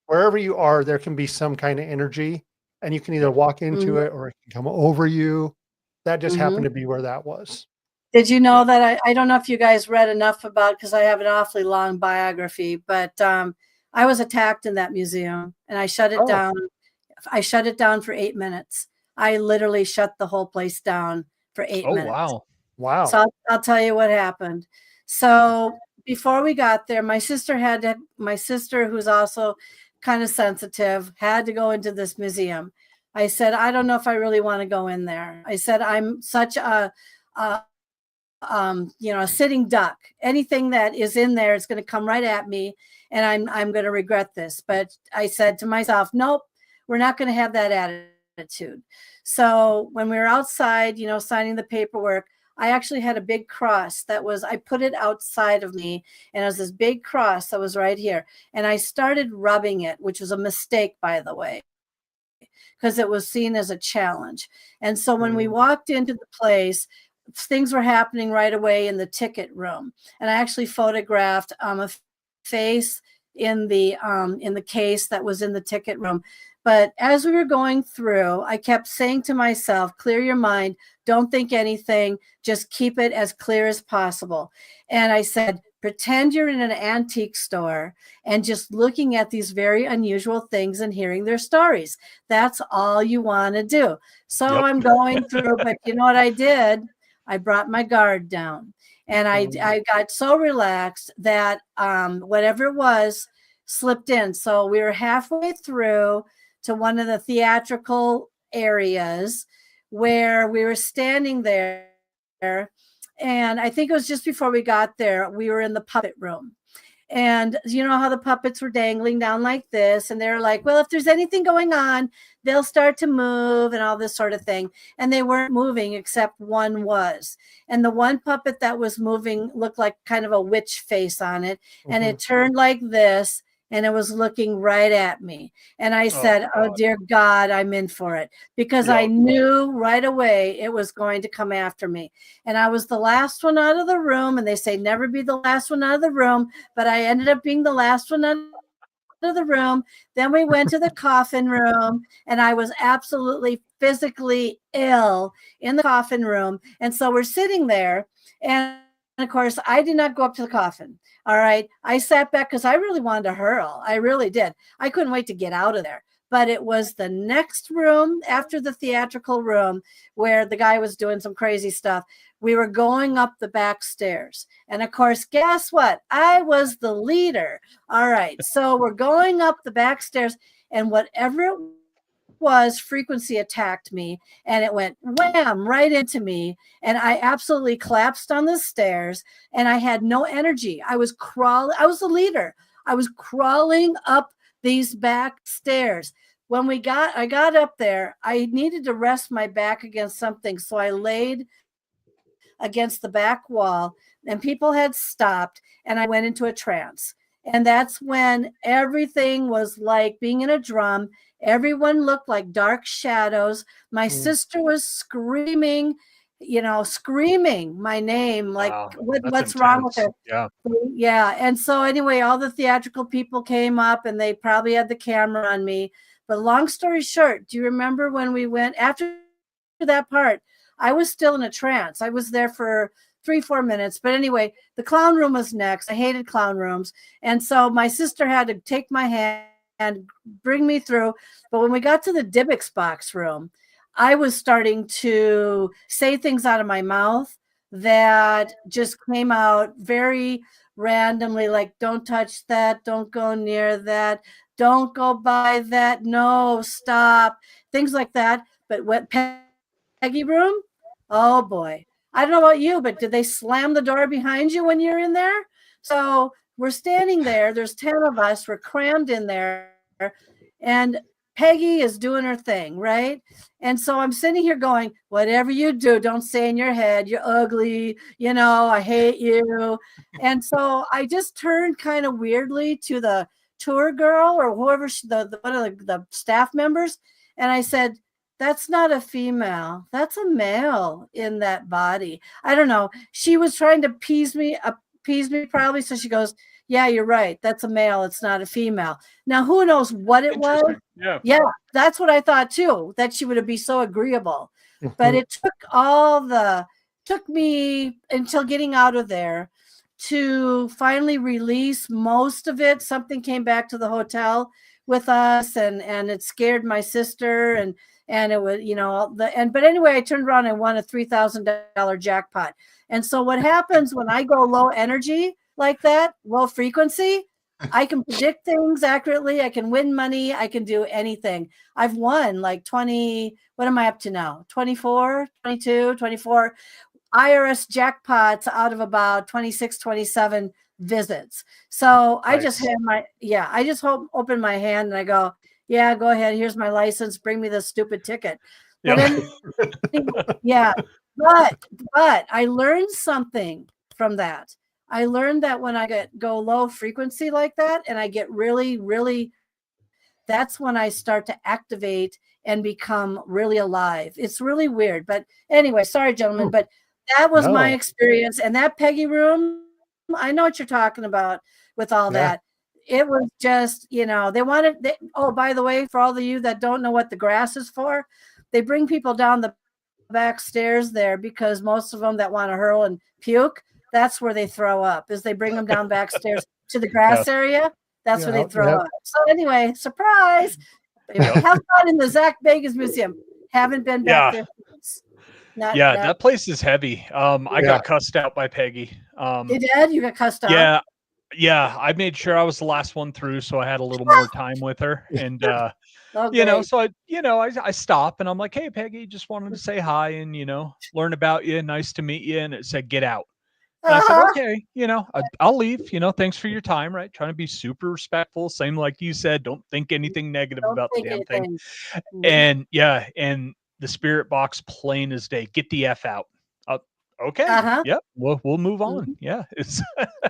wherever you are, there can be some kind of energy, and you can either Yep. walk into Mhm. it or it can come over you. That just happened Mhm. to be where that was. Did you know Yep. that I don't know if you guys read enough about because I have an awfully long biography, but I was attacked in that museum and I shut it Oh, down. I shut it down for 8 minutes. I literally shut the whole place down for eight Oh minutes. wow. So wow. I'll tell you what happened. So before we got there, my sister, who's also kind of sensitive, had to go into this museum. I said, I don't know if I really want to go in there. I said, I'm such a a sitting duck. Anything that is in there is going to come right at me, and I'm going to regret this. But I said to myself, nope, we're not going to have that attitude. So when we were outside, signing the paperwork, I actually had a big cross I put it outside of me, and it was this big cross that was right here, and I started rubbing it, which was a mistake, by the way, because it was seen as a challenge. And so when we Mm, walked into the place, things were happening right away in the ticket room. And I actually photographed a face in the case that was in the ticket room. But as we were going through, I kept saying to myself, clear your mind, don't think anything, just keep it as clear as possible. And I said, pretend you're in an antique store and just looking at these very unusual things and hearing their stories. That's all you want to do. So Yep. I'm going through, but you know what I did? I brought my guard down and mm, I got so relaxed that whatever it was slipped in. So we were halfway through to one of the theatrical areas where we were standing there. And I think it was just before we got there, we were in the puppet room. And you know how the puppets were dangling down like this, and they're like, well, if there's anything going on, they'll start to move and all this sort of thing. And they weren't moving except one was. And the one puppet that was moving looked like kind of a witch face on it. And it turned like this, and it was looking right at me. And I said, oh dear God, I'm in for it, because I knew right away it was going to come after me. And I was the last one out of the room, and they say never be the last one out of the room, but I ended up being the last one out of the room. Then we went to the coffin room, and I was absolutely physically ill in the coffin room. And so we're sitting there, and of course I did not go up to the coffin. All right. I sat back because I really wanted to hurl. I really did. I couldn't wait to get out of there. But it was the next room after the theatrical room where the guy was doing some crazy stuff. We were going up the back stairs. And of course, guess what? I was the leader. All right. So we're going up the back stairs, and whatever it was, frequency attacked me, and it went wham right into me, and I absolutely collapsed on the stairs, and I had no energy. I was crawling. I was the leader. I was crawling up these back stairs. When I got up there, I needed to rest my back against something, so I laid against the back wall, and people had stopped, and I went into a trance. And that's when everything was like being in a drum. Everyone looked like dark shadows. My sister was screaming, screaming my name, like, what's wrong with her? Yeah. Yeah. And so anyway, all the theatrical people came up, and they probably had the camera on me. But long story short, do you remember when we went after that part? I was still in a trance. I was there for 3-4 minutes. But anyway, the clown room was next. I hated clown rooms. And so my sister had to take my hand and bring me through. But when we got to the Dybbuk's box room, I was starting to say things out of my mouth that just came out very randomly, like, don't touch that, don't go near that, don't go by that, no, stop, things like that. But what Peggy room? Oh boy. I don't know about you, but did they slam the door behind you when you're in there? So we're standing there. There's 10 of us. We're crammed in there. And Peggy is doing her thing, right? And so I'm sitting here going, whatever you do, don't say in your head, you're ugly, I hate you. And so I just turned kind of weirdly to the tour girl or whoever, one of the staff members. And I said, that's not a female. That's a male in that body. I don't know. She was trying to appease me probably. So she goes, yeah, you're right. That's a male. It's not a female. Now, who knows what it was? Yeah, that's what I thought too, that she would be so agreeable. But it took me until getting out of there to finally release most of it. Something came back to the hotel with us, and it scared my sister, and it was, but anyway, I turned around and won a $3,000 jackpot. And so what happens when I go low energy like that, low frequency, I can predict things accurately. I can win money. I can do anything. I've won like 20, what am I up to now? 24, 22, 24 IRS jackpots out of about 26, 27 visits. So I just had I just open my hand and I go, yeah, go ahead. Here's my license. Bring me this stupid ticket. But but I learned something from that. I learned that when I go low frequency like that, and I get really, really, that's when I start to activate and become really alive. It's really weird. But anyway, sorry, gentlemen, but that was my experience. And that Peggy room, I know what you're talking about with all that. It was just, by the way, for all of you that don't know what the grass is for, they bring people down the back stairs there because most of them that want to hurl and puke, that's where they throw up, is they bring them down back stairs to the grass area. That's where they throw up. So anyway, surprise. Have fun in the Zach Bagans Museum. Haven't been back there since. That place is heavy. I got cussed out by Peggy. You did? You got cussed out? Yeah. I made sure I was the last one through, so I had a little more time with her. And so I stop and I'm like, hey, Peggy, just wanted to say hi and learn about you. Nice to meet you. And it said, get out. And I said, Uh-huh. okay, I'll leave, thanks for your time, right? Trying to be super respectful. Same like you said, don't think anything negative Don't about the think damn thing. anything. Mhm. And yeah, and the spirit box plain as day, get the F out. Uh, okay. Uh-huh. Yep. We'll move on. Mhm. Yeah. It's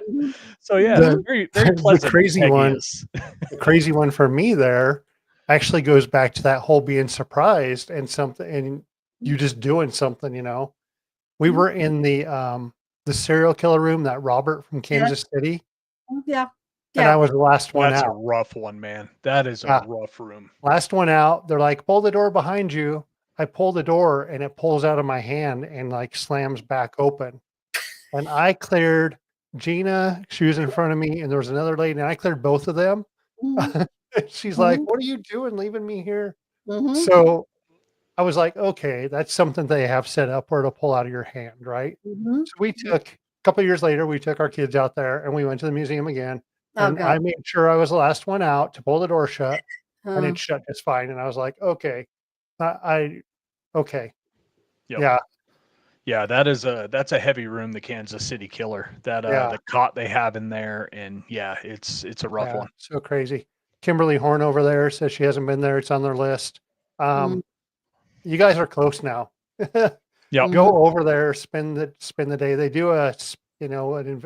Mhm. so yeah, Mhm. very, very the pleasant. crazy Peggy one, is. the crazy one for me there actually goes back to that whole being surprised and something, and you just doing something. We Mhm. were in the serial killer room, that Robert from Yeah. Kansas City, Yeah. and I Yeah. was the last one That's a out. rough one, man. That is a Yeah, rough room. last one out. They're like, pull the door behind you. I pull the door and it pulls out of my hand and like slams back open. And I cleared Gina. She was in front of me, and there was another lady, and I cleared both of them. Mhm. She's like, Mhm. "What are you doing leaving me here?" Mhm. So I was like, "Okay, that's something they have set up where it'll pull out of your hand, right?" Mhm. So we took a couple years later, we took our kids out there and we went to the museum again. Oh, And God. I made sure I was the last one out to pull the door shut, and Uh, it shut just fine. And I was like, "Okay, I okay, Yep. yeah, Yeah, that's a heavy room, the Kansas City Killer. That yeah, the cot they have in there, and yeah, it's a rough yeah, one. so crazy." Kimberly Horn over there says she hasn't been there. It's on their list. mm, Um, you guys are close now. Yep. mhm. Go over there, spend the day. They do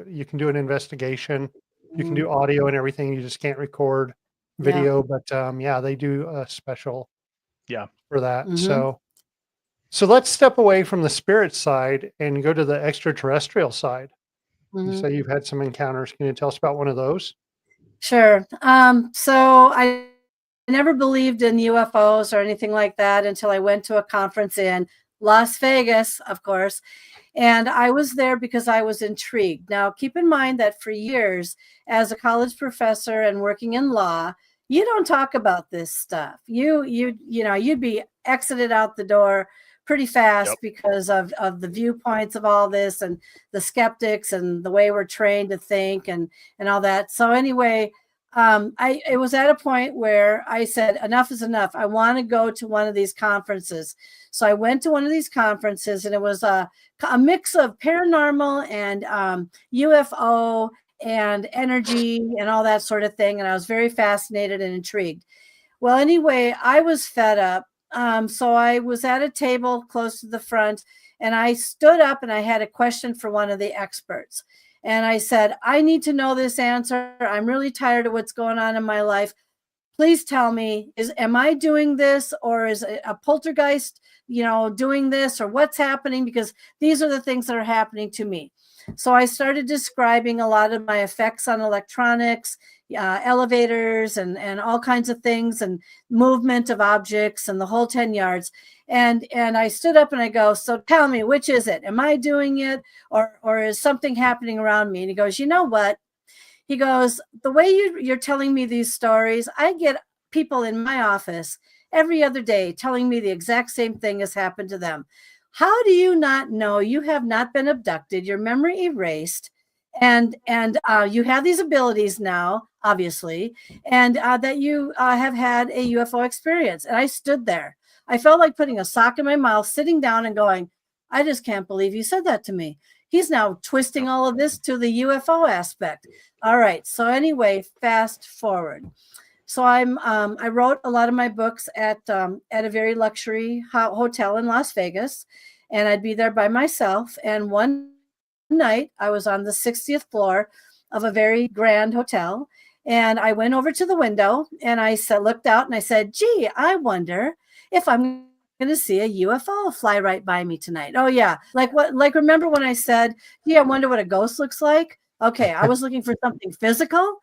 you can do an investigation. You can Mm, do audio and everything. You just can't record yeah. video, but yeah, they do a special Yeah. for that. Mhm. So let's step away from the spirit side and go to the extraterrestrial side. You Mhm. say you've had some encounters. Can you tell us about one of those? Sure. So I never believed in UFOs or anything like that until I went to a conference in Las Vegas, of course. And I was there because I was intrigued. Now, keep in mind that for years, as a college professor and working in law, you don't talk about this stuff. You'd be exited out the door pretty Yep. fast because of the viewpoints of all this and the skeptics and the way we're trained to think and all that. So anyway, I it was at a point where I said enough is enough. I want to go to one of these conferences. So I went to one of these conferences, and it was a mix of paranormal and UFO and energy and all that sort of thing. And I was very fascinated and intrigued. Well, anyway, I was fed up. So I was at a table close to the front, and I stood up and I had a question for one of the experts. And I said, I need to know this answer. I'm really tired of what's going on in my life. Please tell me, am I doing this, or is a poltergeist, doing this, or what's happening? Because these are the things that are happening to me. So I started describing a lot of my effects on electronics, elevators, and all kinds of things, and movement of objects, and the whole 10 yards. And I stood up and I go, so tell me, which is it? Am I doing it, or is something happening around me? And he goes, you know what? He goes, the way you're telling me these stories, I get people in my office every other day telling me the exact same thing has happened to them. How do you not know you have not been abducted, your memory erased, and you have these abilities now, obviously, and that you have had a UFO experience? And I stood there. I felt like putting a sock in my mouth, sitting down and going, I just can't believe you said that to me. He's now twisting Yep. all of this to the UFO aspect. All right. So anyway, fast forward. So I wrote a lot of my books at a very luxury hotel in Las Vegas, and I'd be there by myself. And one night I was on the 60th floor of a very grand hotel, and I went over to the window and I said, looked out and I said, "Gee, I wonder if I'm going to see a UFO fly right by me tonight." Oh yeah, like what? Like remember when I said, "Yeah, I wonder what a ghost looks like." Okay, I was looking for something physical.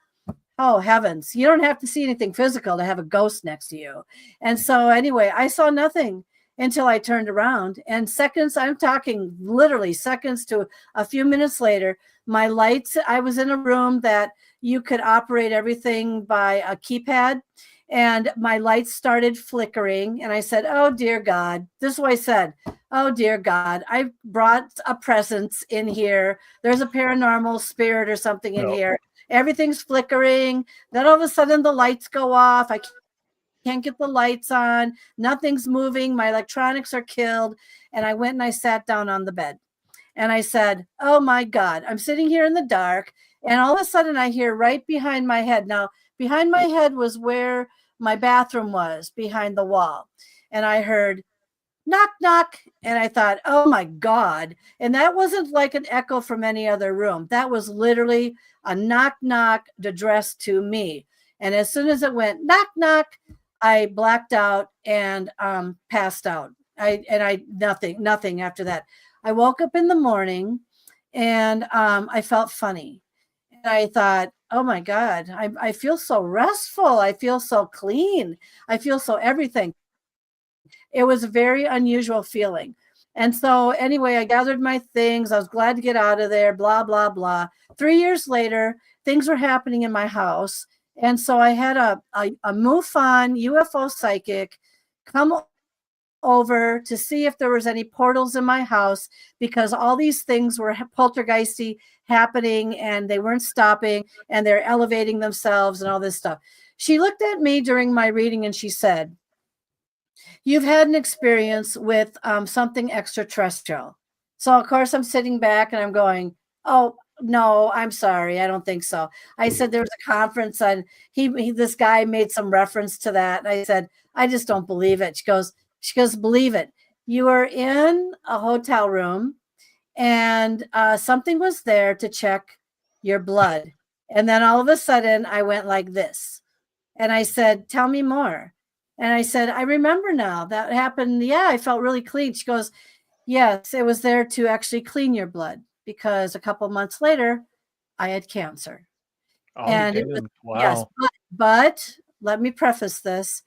Oh heavens, you don't have to see anything physical to have a ghost next to you. And so anyway, I saw nothing until I turned around. And seconds, I'm talking literally seconds to a few minutes later, my lights, I was in a room that you could operate everything by a keypad. And my lights started flickering. And I said, oh, dear God. This is what I said. Oh, dear God. I brought a presence in here. There's a paranormal spirit or something in Yep. here. Everything's flickering. Then all of a sudden the lights go off. I can't get the lights on. Nothing's moving. My electronics are killed. And I went and I sat down on the bed. And I said, oh my God, I'm sitting here in the dark. And all of a sudden I hear right behind my head. Now, behind my head was where my bathroom was, behind the wall. And I heard knock, knock. And I thought, oh my God. And that wasn't like an echo from any other room. That was literally a knock, knock addressed to me. And as soon as it went knock, knock, I blacked out and passed out. Nothing after that. I woke up in the morning and I felt funny. And I thought, oh my God, I feel so restful. I feel so clean. I feel so everything. It was a very unusual feeling. And so anyway, I gathered my things. I was glad to get out of there, blah, blah, blah. 3 years later, things were happening in my house. And so I had a MUFON UFO psychic come over to see if there was any portals in my house, because all these things were poltergeisty happening and they weren't stopping and they're elevating themselves and all this stuff. She looked at me during my reading and she said, you've had an experience with something extraterrestrial. So of course I'm sitting back and I'm going, oh no, I'm sorry, I don't think so. I said there was a conference and this guy made some reference to that. And I said, I just don't believe it. She goes, believe it. You were in a hotel room and something was there to check your blood. And then all of a sudden I went like this. And I said, tell me more. And I said, I remember now that happened. Yeah, I felt really clean. She goes, yes, it was there to actually clean your blood because a couple months later I had cancer. Oh, And damn. it was, Wow. yes, but let me preface this.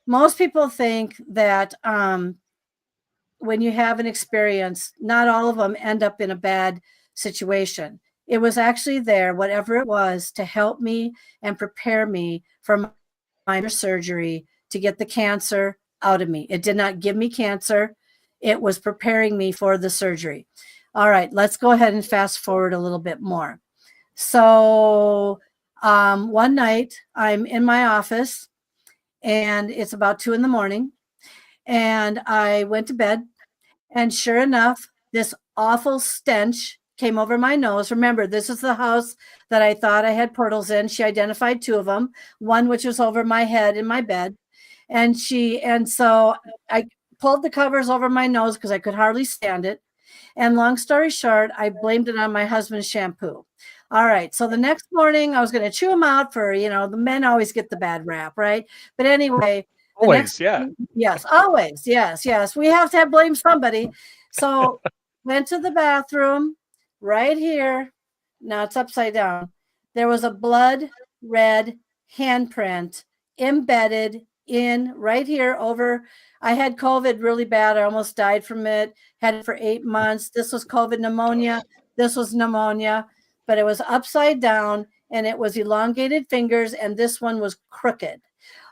Most people think that when you have an experience, not all of them end up in a bad situation. It was actually there, whatever it was, to help me and prepare me for my surgery to get the cancer out of me. It did not give me cancer. It was preparing me for the surgery. All right, let's go ahead and fast forward a little bit more. So one night I'm in my office and it's about 2 a.m. and I went to bed, and sure enough, this awful stench came over my nose. Remember, this is the house that I thought I had portals in. She identified 2 of them, one which was over my head in my bed. And so I pulled the covers over my nose because I could hardly stand it. And long story short, I blamed it on my husband's shampoo. All right. So the next morning I was going to chew them out for, the men always get the bad rap, right? But anyway, Always, yeah. Yes, always. Yes. We have to blame somebody. So went to the bathroom right here. Now it's upside down. There was a blood red handprint embedded in right here over. I had COVID really bad. I almost died from it. Had it for 8 months. This was COVID pneumonia. This was pneumonia, but it was upside down and it was elongated fingers. And this one was crooked.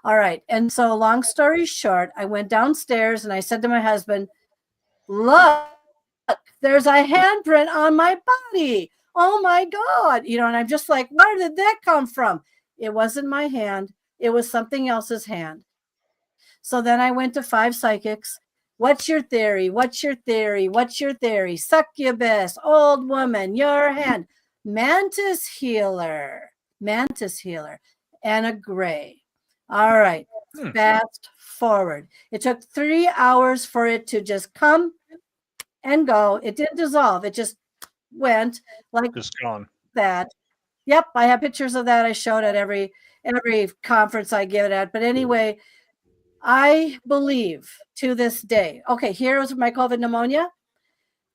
All right. And so long story short, I went downstairs and I said to my husband, look, there's a handprint on my body. Oh my God. And I'm just like, where did that come from? It wasn't my hand. It was something else's hand. So then I went to 5 psychics. What's your theory? What's your theory? What's your theory? Succubus, old woman, your hand, mantis healer, and a gray. All right. Fast forward. It took 3 hours for it to just come and go. It didn't dissolve. It just went like just gone. That. Yep. I have pictures of that. I showed at every conference I give it at. But anyway, I believe to this day. Okay, here was my COVID pneumonia.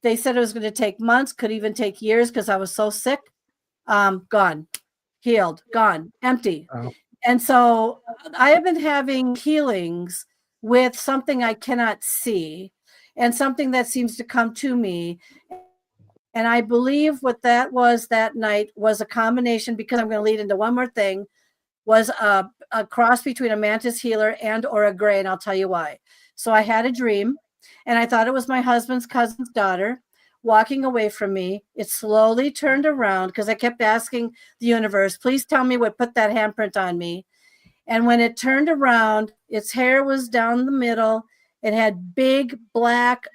They said it was going to take months, could even take years because I was so sick. Gone, healed, gone, empty. Oh. And so I have been having healings with something I cannot see and something that seems to come to me. And I believe what that was that night was a combination, because I'm going to lead into one more thing, was a cross between a mantis healer and or a gray. And I'll tell you why. So I had a dream and I thought it was my husband's cousin's daughter walking away from me. It slowly turned around because I kept asking the universe, please tell me what put that handprint on me. And when it turned around, its hair was down the middle. It had big, black,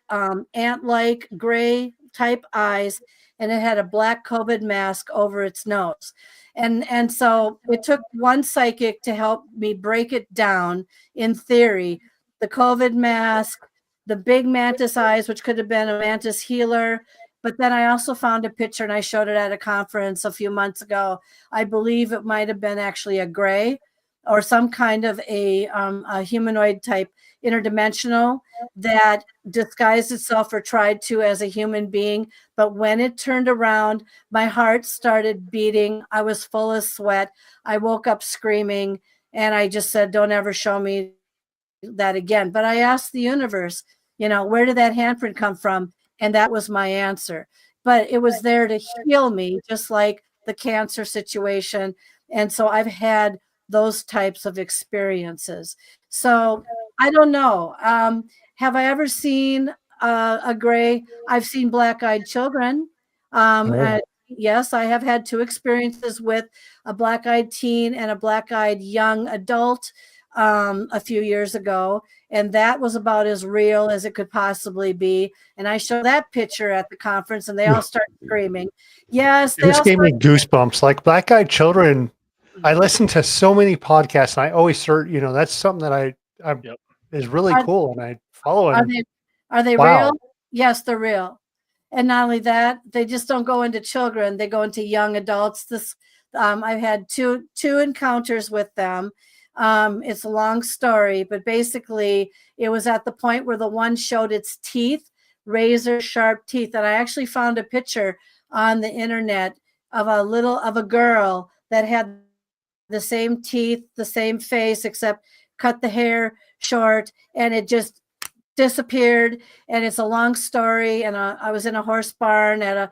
ant-like gray type eyes, and it had a black COVID mask over its nose. And so it took one psychic to help me break it down in theory. The COVID mask, the big mantis eyes, which could have been a mantis healer. But then I also found a picture, and I showed it at a conference a few months ago. I believe it might have been actually a gray or some kind of a humanoid type interdimensional that disguised itself or tried to as a human being. But when it turned around, my heart started beating. I was full of sweat. I woke up screaming, and I just said, don't ever show me that again. But I asked the universe, where did that handprint come from? And that was my answer. But it was there to heal me, just like the cancer situation. And so I've had those types of experiences. So I don't know. Have I ever seen a gray? I've seen black-eyed children. Yes, I have had 2 experiences with a black-eyed teen and a black-eyed young adult a few years ago. And that was about as real as it could possibly be. And I showed that picture at the conference, and they all started screaming. Yes, they This gave me goosebumps. Like black-eyed children, I listen to so many podcasts, and I always search. That's something that I is really cool, and I follow. Are they real? Yes, they're real. And not only that, they just don't go into children; they go into young adults. I've had two encounters with them. It's a long story, but basically it was at the point where the one showed its teeth, razor sharp teeth. And I actually found a picture on the internet of a girl that had the same teeth, the same face, except cut the hair short, and it just disappeared. And it's a long story. And I was in a horse barn at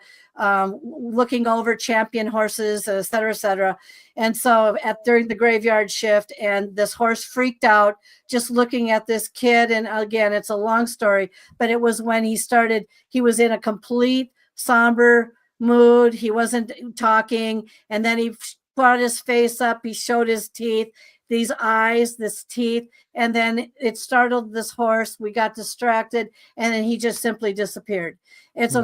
looking over champion horses, et cetera, et cetera. And so during the graveyard shift, and this horse freaked out just looking at this kid. And again, it's a long story, but it was when he was in a complete somber mood. He wasn't talking. And then he brought his face up. He showed his teeth, these eyes, this teeth. And then it startled this horse. We got distracted, and then he just simply disappeared. It's a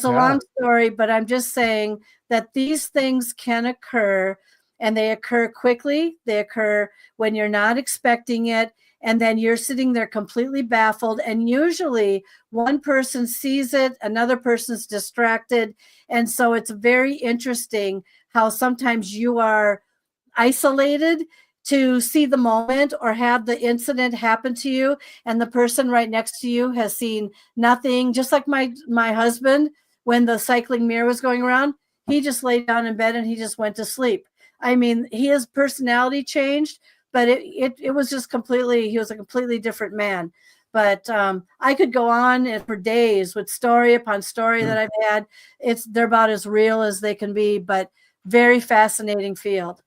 long story, but I'm just saying that these things can occur, and they occur quickly. They occur when you're not expecting it, and then you're sitting there completely baffled. And usually one person sees it, another person's distracted. And so it's very interesting how sometimes you are isolated to see the moment or have the incident happen to you, and the person right next to you has seen nothing. Just like my husband, when the cycling mirror was going around, he just laid down in bed and he just went to sleep. I mean, his personality changed, but it was just he was a completely different man. But I could go on for days with story upon story that I've had. They're about as real as they can be, but very fascinating field.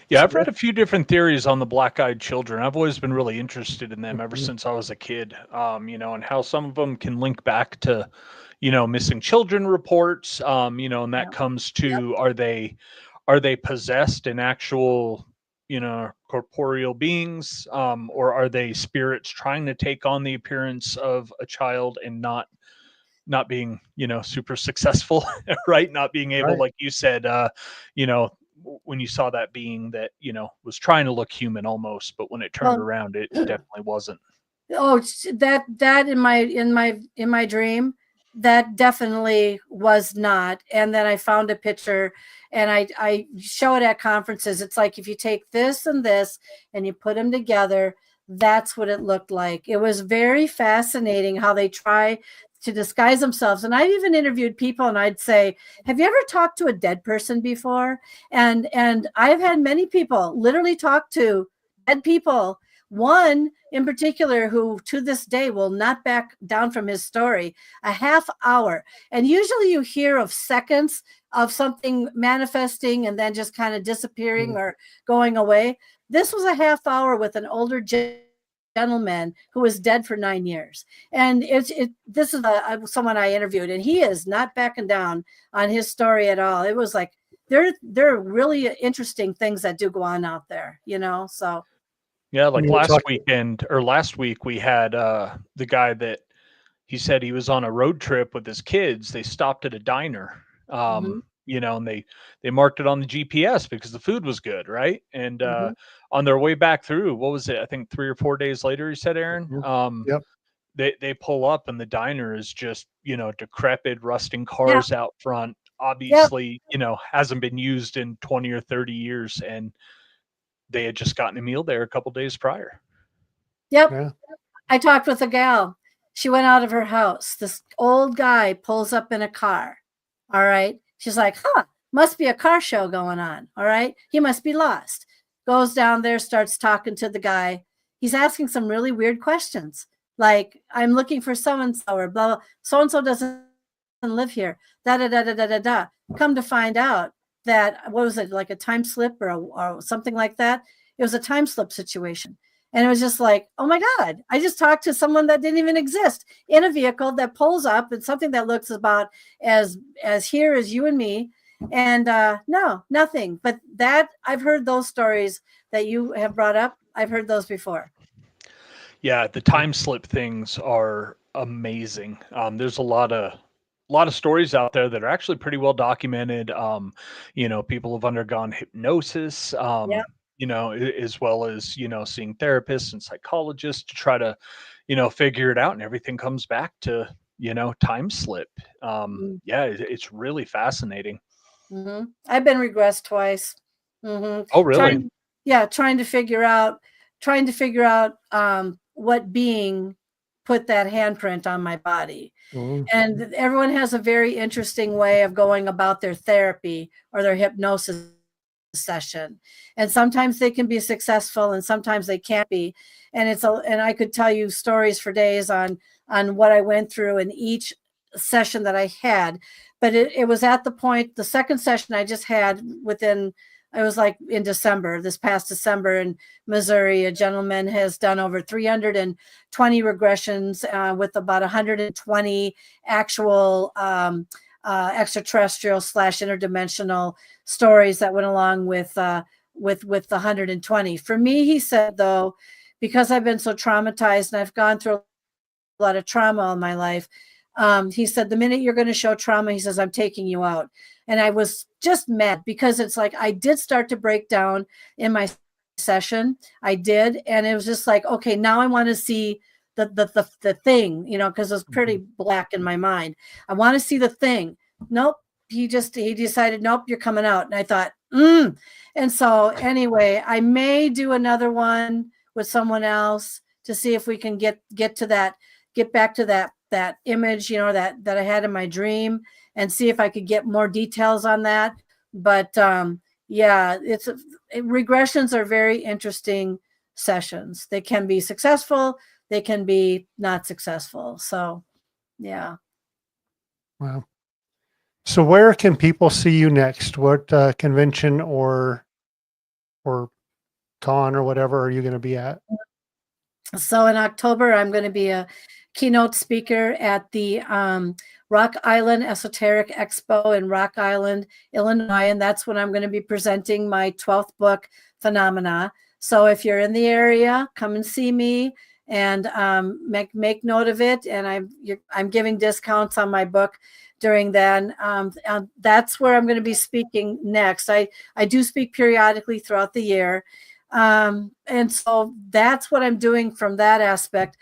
Yeah, I've read a few different theories on the black-eyed children. I've always been really interested in them ever since I was a kid, and how some of them can link back to, missing children reports, and that comes to, are they possessed in actual, corporeal beings, or are they spirits trying to take on the appearance of a child and not being, super successful, right? Not being able, like you said, when you saw that being that, was trying to look human almost, but when it turned around, it definitely wasn't. Oh, that in my dream, that definitely was not. And then I found a picture, and I show it at conferences. It's like, if you take this and this and you put them together, that's what it looked like. It was very fascinating how they try to disguise themselves. And I've even interviewed people, and I'd say, have you ever talked to a dead person before? And I've had many people literally talk to dead people. One in particular, who to this day will not back down from his story, a half hour. And usually you hear of seconds of something manifesting and then just kind of disappearing or going away. This was a half hour with an older gentleman who was dead for 9 years. And this is someone I interviewed, and he is not backing down on his story at all. It was like, there are really interesting things that do go on out there, so. Yeah, like last week we had the guy that he said he was on a road trip with his kids. They stopped at a diner, Mhm. and they marked it on the GPS because the food was good, right? And Mhm. on their way back through, what was it? I think 3 or 4 days later, he said, Aaron, Mhm. Yep. they pull up and the diner is just decrepit, rusting Yeah. cars out front. Yep. Obviously, hasn't been used in 20 or 30 years, and they had just gotten a meal there a couple days prior. Yep. Yeah. I talked with a gal. She went out of her house. This old guy pulls up in a car. All right. She's like, must be a car show going on. All right. He must be lost. Goes down there, starts talking to the guy. He's asking some really weird questions. Like, I'm looking for so and so, or blah, blah. So and so doesn't live here. Da da da da da da da. Come to find out that, what was it, like a time slip or something like that? It was a time slip situation. And it was just like, oh my God, I just talked to someone that didn't even exist in a vehicle that pulls up and something that looks about as here as you and me. And no, nothing. But that, I've heard those stories that you have brought up. I've heard those before. Yeah, the time slip things are amazing. There's a lot of stories out there that are actually pretty well documented. People have undergone hypnosis, Yeah. as well as seeing therapists and psychologists to try to figure it out, and everything comes back to time slip. Yeah, it's really fascinating. Mm-hmm. I've been regressed twice. Mm-hmm. Oh, really? Trying to figure out, what being put that handprint on my body. Mhm. And everyone has a very interesting way of going about their therapy or their hypnosis session. And sometimes they can be successful and sometimes they can't be. And I could tell you stories for days on what I went through in each session that I had. But it was at the point, the second session I just had it was like in December, this past December in Missouri, a gentleman has done over 320 regressions with about 120 actual extraterrestrial / interdimensional stories that went along with the 120. For me, he said, though, because I've been so traumatized and I've gone through a lot of trauma all my life, he said, the minute you're going to show trauma, he says, I'm taking you out. And I was just mad because it's like I did start to break down in my session. I did. And it was just like, okay, now I want to see the thing, because it was pretty black in my mind. I want to see the thing. Nope. He decided, nope, you're coming out. And I thought, And so anyway, I may do another one with someone else to see if we can get back to that image, that I had in my dream, and see if I could get more details on that. But yeah, regressions are very interesting sessions. They can be successful, they can be not successful. So yeah. Wow. So where can people see you next? What convention or con or whatever are you going to be at? So in October, I'm going to be a keynote speaker at the Rock Island Esoteric Expo in Rock Island, Illinois. And that's when I'm going to be presenting my 12th book, Phenomena. So if you're in the area, come and see me and make note of it. And I'm giving discounts on my book during then. That's where I'm going to be speaking next. I do speak periodically throughout the year. And so that's what I'm doing from that aspect.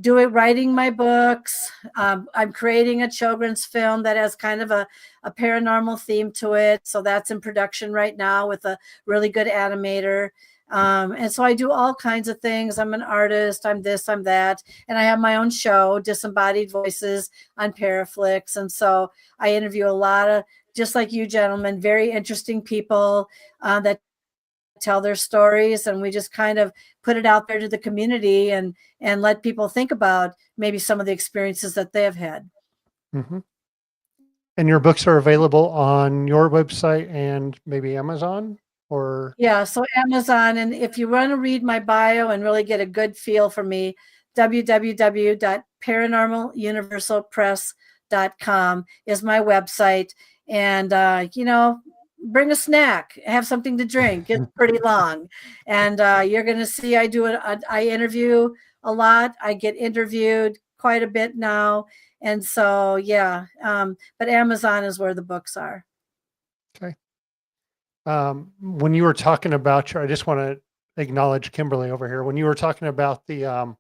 Writing my books. I'm creating a children's film that has kind of a paranormal theme to it. So that's in production right now with a really good animator. And so I do all kinds of things. I'm an artist. I'm this, I'm that. And I have my own show, Disembodied Voices, on Paraflix. And so I interview a lot of, just like you gentlemen, very interesting people that tell their stories, and we just kind of put it out there to the community and let people think about maybe some of the experiences that they have had. Mm-hmm. And your books are available on your website and maybe Amazon or? Yeah, so Amazon. And if you want to read my bio and really get a good feel for me, www.paranormaluniversalpress.com is my website. And bring a snack, have something to drink. It's pretty long. And you're going to see I interview a lot. I get interviewed quite a bit now. And so, yeah. But Amazon is where the books are. Okay. When you were talking about I just want to acknowledge Kimberly over here. When you were talking about the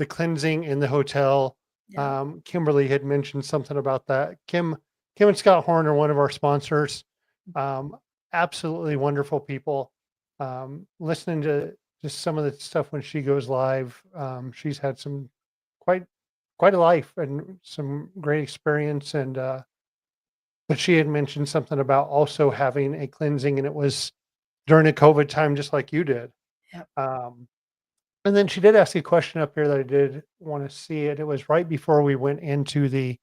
cleansing in the hotel, Yeah. Kimberly had mentioned something about that. Kim and Scott Horn are one of our sponsors. Absolutely wonderful people. Listening to just some of the stuff when she goes live, she's had some quite a life and some great experience. And but she had mentioned something about also having a cleansing, and it was during a COVID time, just like you did. Yep. And then she did ask a question up here that I did want to see it. It was right before we went into the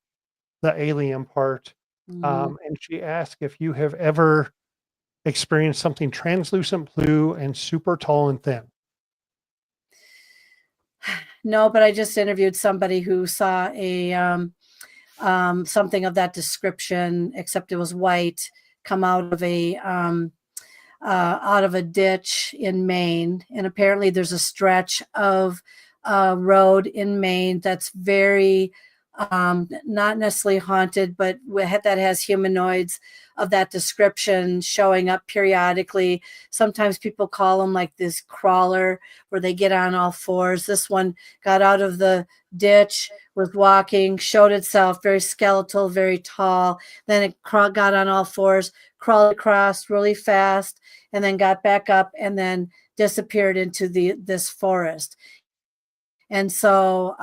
alien part. And she asked if you have ever experienced something translucent blue and super tall and thin. No, but I just interviewed somebody who saw a something of that description, except it was white, come out of a ditch in Maine, and apparently there's a stretch of road in Maine that's very not necessarily haunted, but that has humanoids of that description showing up periodically. Sometimes people call them like this crawler, where they get on all fours. This one got out of the ditch, was walking, showed itself very skeletal, very tall. Then it got on all fours, crawled across really fast, and then got back up and then disappeared into this forest. And so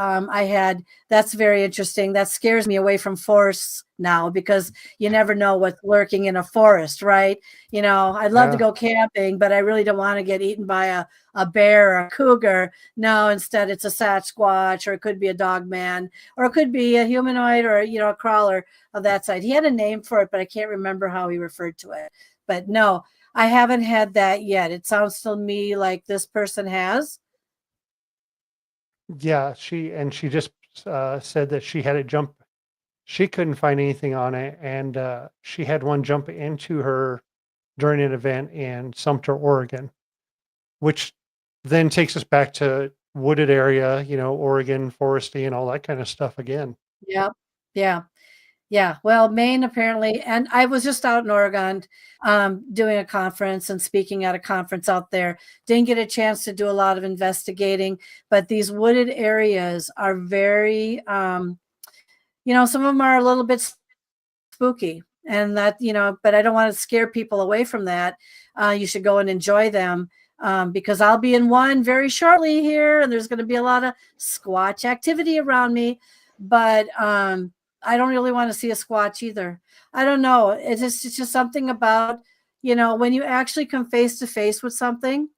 that's very interesting. That scares me away from forests now, because you never know what's lurking in a forest, right? I'd love to go camping, but I really don't want to get eaten by a bear or a cougar. No, instead it's a Sasquatch, or it could be a dog man, or it could be a humanoid, or, a crawler of that side. He had a name for it, but I can't remember how he referred to it. But no, I haven't had that yet. It sounds to me like this person has. Yeah, she just said that she had it jump. She couldn't find anything on it, and she had one jump into her during an event in Sumter, Oregon, which then takes us back to wooded area, Oregon, foresty, and all that kind of stuff again. Yeah, yeah. Yeah, well, Maine apparently, and I was just out in Oregon doing a conference and speaking at a conference out there. Didn't get a chance to do a lot of investigating, but these wooded areas are very, some of them are a little bit spooky, and that, but I don't want to scare people away from that. You should go and enjoy them. Because I'll be in one very shortly here, and there's going to be a lot of Squatch activity around me, but I don't really want to see a Squatch either. I don't know. It's just something about, when you actually come face to face with something,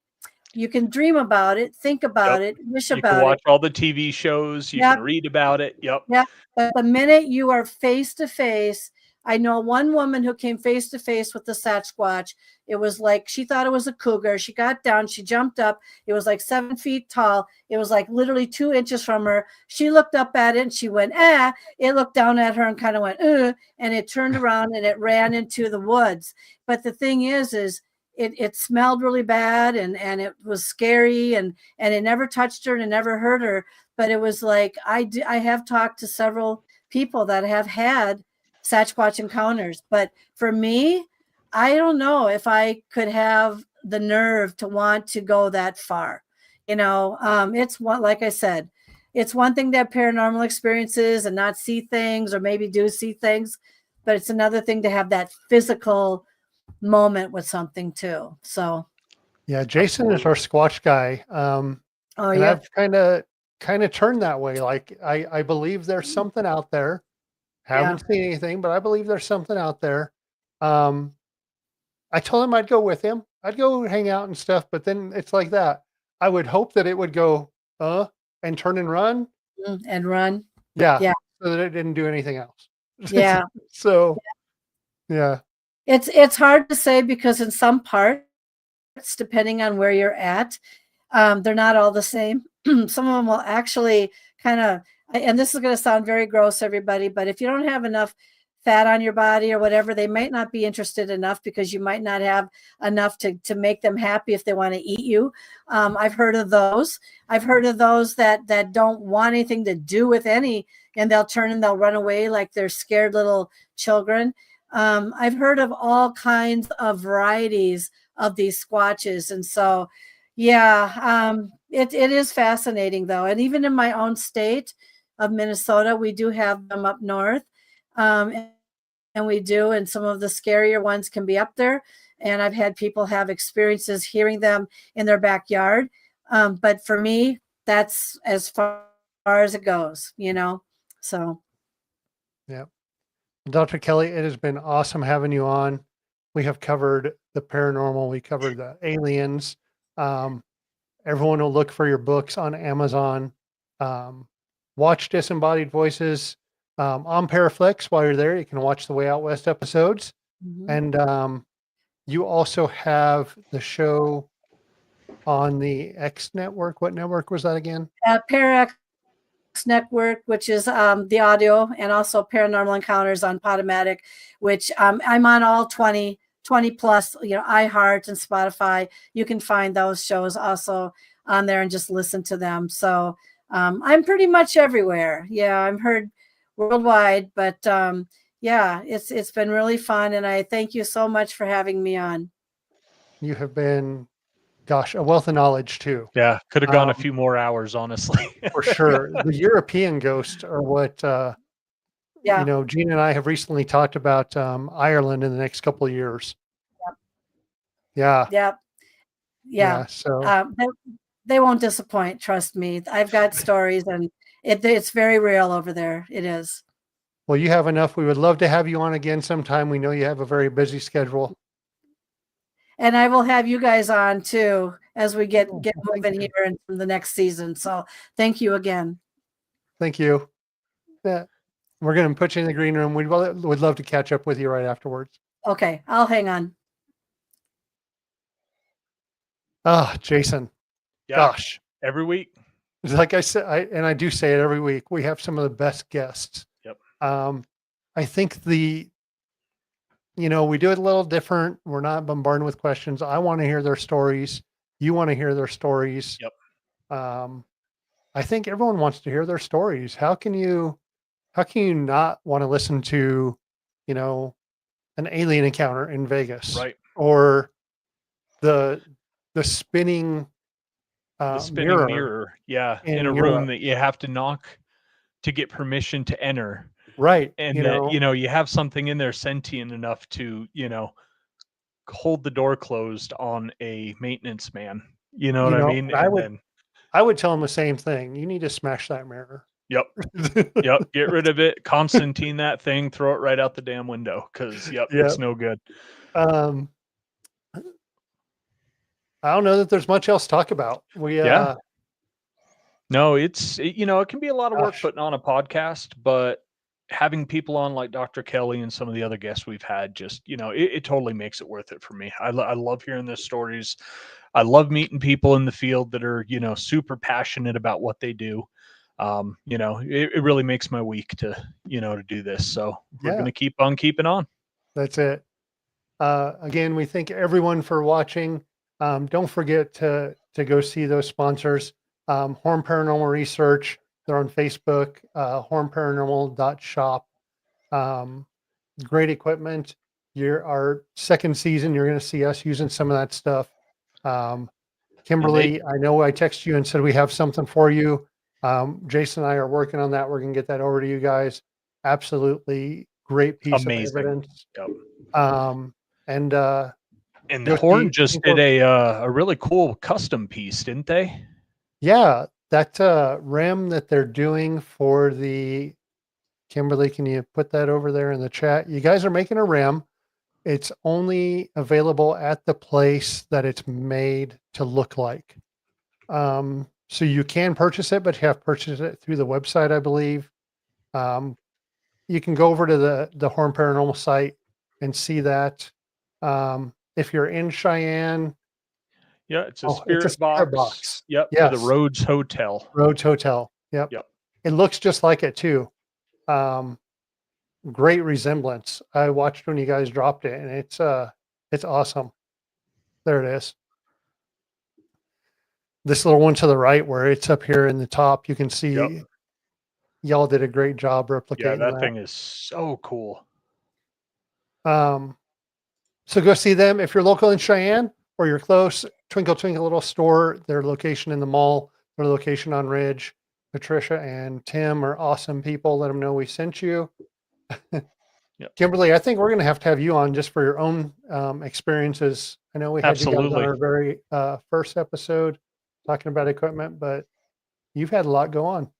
you can dream about it, think about it, wish You about can it. watch all the TV shows. You can read about it. Yep. Yeah. But the minute you are face to face, I know one woman who came face to face with the Sasquatch. It was like, she thought it was a cougar. She got down, she jumped up. It was like 7 feet tall. It was like literally 2 inches from her. She looked up at it and she went, ah. It looked down at her and kind of went, and it turned around and it ran into the woods. But the thing is it smelled really bad, and it was scary, and it never touched her and it never hurt her. But it was like, I have talked to several people that have had Sasquatch encounters, but for me, I don't know if I could have the nerve to want to go that far. It's one, like I said, it's one thing to have paranormal experiences and not see things, or maybe do see things, but it's another thing to have that physical moment with something too. So yeah, Jason is our Squatch guy. And yeah. I've kind of turned that way. Like I believe there's something out there. Haven't seen anything, but I believe there's something out there. I told him I'd go with him. I'd go hang out and stuff, but then it's like that. I would hope that it would go, and turn and run. And run. Yeah. Yeah. So that it didn't do anything else. Yeah. So, yeah. It's hard to say, because in some parts, depending on where you're at, they're not all the same. Some of them will actually kind of, and this is going to sound very gross, everybody, but if you don't have enough fat on your body or whatever, they might not be interested enough because you might not have enough to make them happy if they want to eat you. I've heard of those. I've heard of those that don't want anything to do with any, and they'll turn and they'll run away like they're scared little children. I've heard of all kinds of varieties of these squatches. And so, yeah, it is fascinating though. And even in my own state of Minnesota, we do have them up north. And we do, and some of the scarier ones can be up there. And I've had people have experiences hearing them in their backyard. But for me, that's as far as it goes, so. Yeah. Dr. Kelly, it has been awesome having you on. We have covered the paranormal. We covered the aliens. Everyone will look for your books on Amazon. Watch Disembodied Voices on Paraflix. While you're there, you can watch the Way Out West episodes. Mhm. And you also have the show on the X network. What network was that again? Parax Network, which is the audio, and also Paranormal Encounters on Podomatic, which I'm on all 20 plus, iHeart and Spotify. You can find those shows also on there and just listen to them. So I'm pretty much everywhere. Yeah, I'm heard worldwide, but yeah, it's been really fun, and I thank you so much for having me on. You have been, gosh, a wealth of knowledge too. Yeah, could have gone a few more hours, honestly. For sure. The European ghosts are what, Yeah. Gene and I have recently talked about Ireland in the next couple of years. Yep. Yeah. Yeah. So they won't disappoint. Trust me. I've got stories, and it's very real over there. It is. well, you have enough. We would love to have you on again sometime. We know you have a very busy schedule. And I will have you guys on too as we get Oh, moving here into the next season. So thank you again. Thank you. Yeah. We're going to put you in the green room. We'd love to catch up with you right afterwards. Okay, I'll hang on. Jason. Yeah, Gosh. every week. Like I said, I do say it every week, we have some of the best guests. Yep. I think we do it a little different. We're not bombarded with questions. I want to hear their stories. You want to hear their stories. Yep. I think everyone wants to hear their stories. How can you not want to listen to, an alien encounter in Vegas, Right. or the spinning The spinning mirror. Yeah. In a room that you have to knock to get permission to enter. Right. And you have something in there sentient enough to, hold the door closed on a maintenance man. You know what I mean? I would tell him the same thing. You need to smash that mirror. Yep. Yep. Get rid of it. Constantine that thing. Throw it right out the damn window. Because it's no good. I don't know that there's much else to talk about. No, it can be a lot of work putting on a podcast, but having people on like Dr. Kelly and some of the other guests we've had, just, it totally makes it worth it for me. I love hearing their stories. I love meeting people in the field that are, super passionate about what they do. It really makes my week to do this. So we're going to keep on keeping on. That's it. Again, we thank everyone for watching. Don't forget to go see those sponsors. Horn Paranormal Research. They're on Facebook, hornparanormal.shop. Great equipment. Our second season, you're going to see us using some of that stuff. Kimberly, I know I texted you and said we have something for you. Jason and I are working on that. We're going to get that over to you guys. Absolutely great piece of evidence. Yep. And the Horn just did a really cool custom piece, didn't they? Yeah, that rim that they're doing for the Kimberly, can you put that over there in the chat? You guys are making a rim. It's only available at the place that it's made to look like. So you can purchase it, but you have to purchase it through the website, I believe. You can go over to the Horn Paranormal site and see that. If you're in Cheyenne, yeah, it's a spirit box. Yep. Yes. For the Rhodes Hotel. Rhodes Hotel. Yep. It looks just like it too. great resemblance. I watched when you guys dropped it, and it's awesome. There it is. This little one to the right, where it's up here in the top, you can see. Yep. Y'all did a great job Yeah, replicating that thing is so cool. So go see them if you're local in Cheyenne or you're close. Twinkle Twinkle Little Store, their location in the mall, their location on Ridge. Patricia and Tim are awesome people. Let them know we sent you. Yep. Kimberly, I think we're going to have you on just for your own experiences. I know we had you guys Absolutely. on our very first episode talking about equipment, but you've had a lot go on.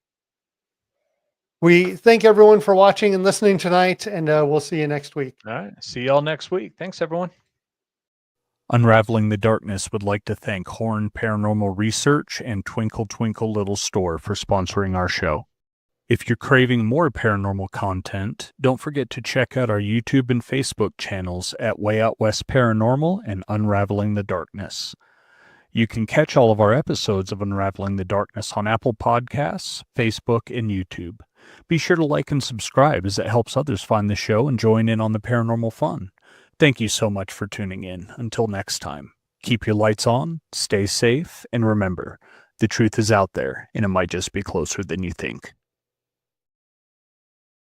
We thank everyone for watching and listening tonight, and we'll see you next week. All right. See y'all next week. Thanks, everyone. Unraveling the Darkness would like to thank Horn Paranormal Research and Twinkle Twinkle Little Store for sponsoring our show. If you're craving more paranormal content, don't forget to check out our YouTube and Facebook channels at Way Out West Paranormal and Unraveling the Darkness. You can catch all of our episodes of Unraveling the Darkness on Apple Podcasts, Facebook, and YouTube. Be sure to like and subscribe as it helps others find the show and join in on the paranormal fun. Thank you so much for tuning in. Until next time, keep your lights on, stay safe, and remember, the truth is out there, and it might just be closer than you think.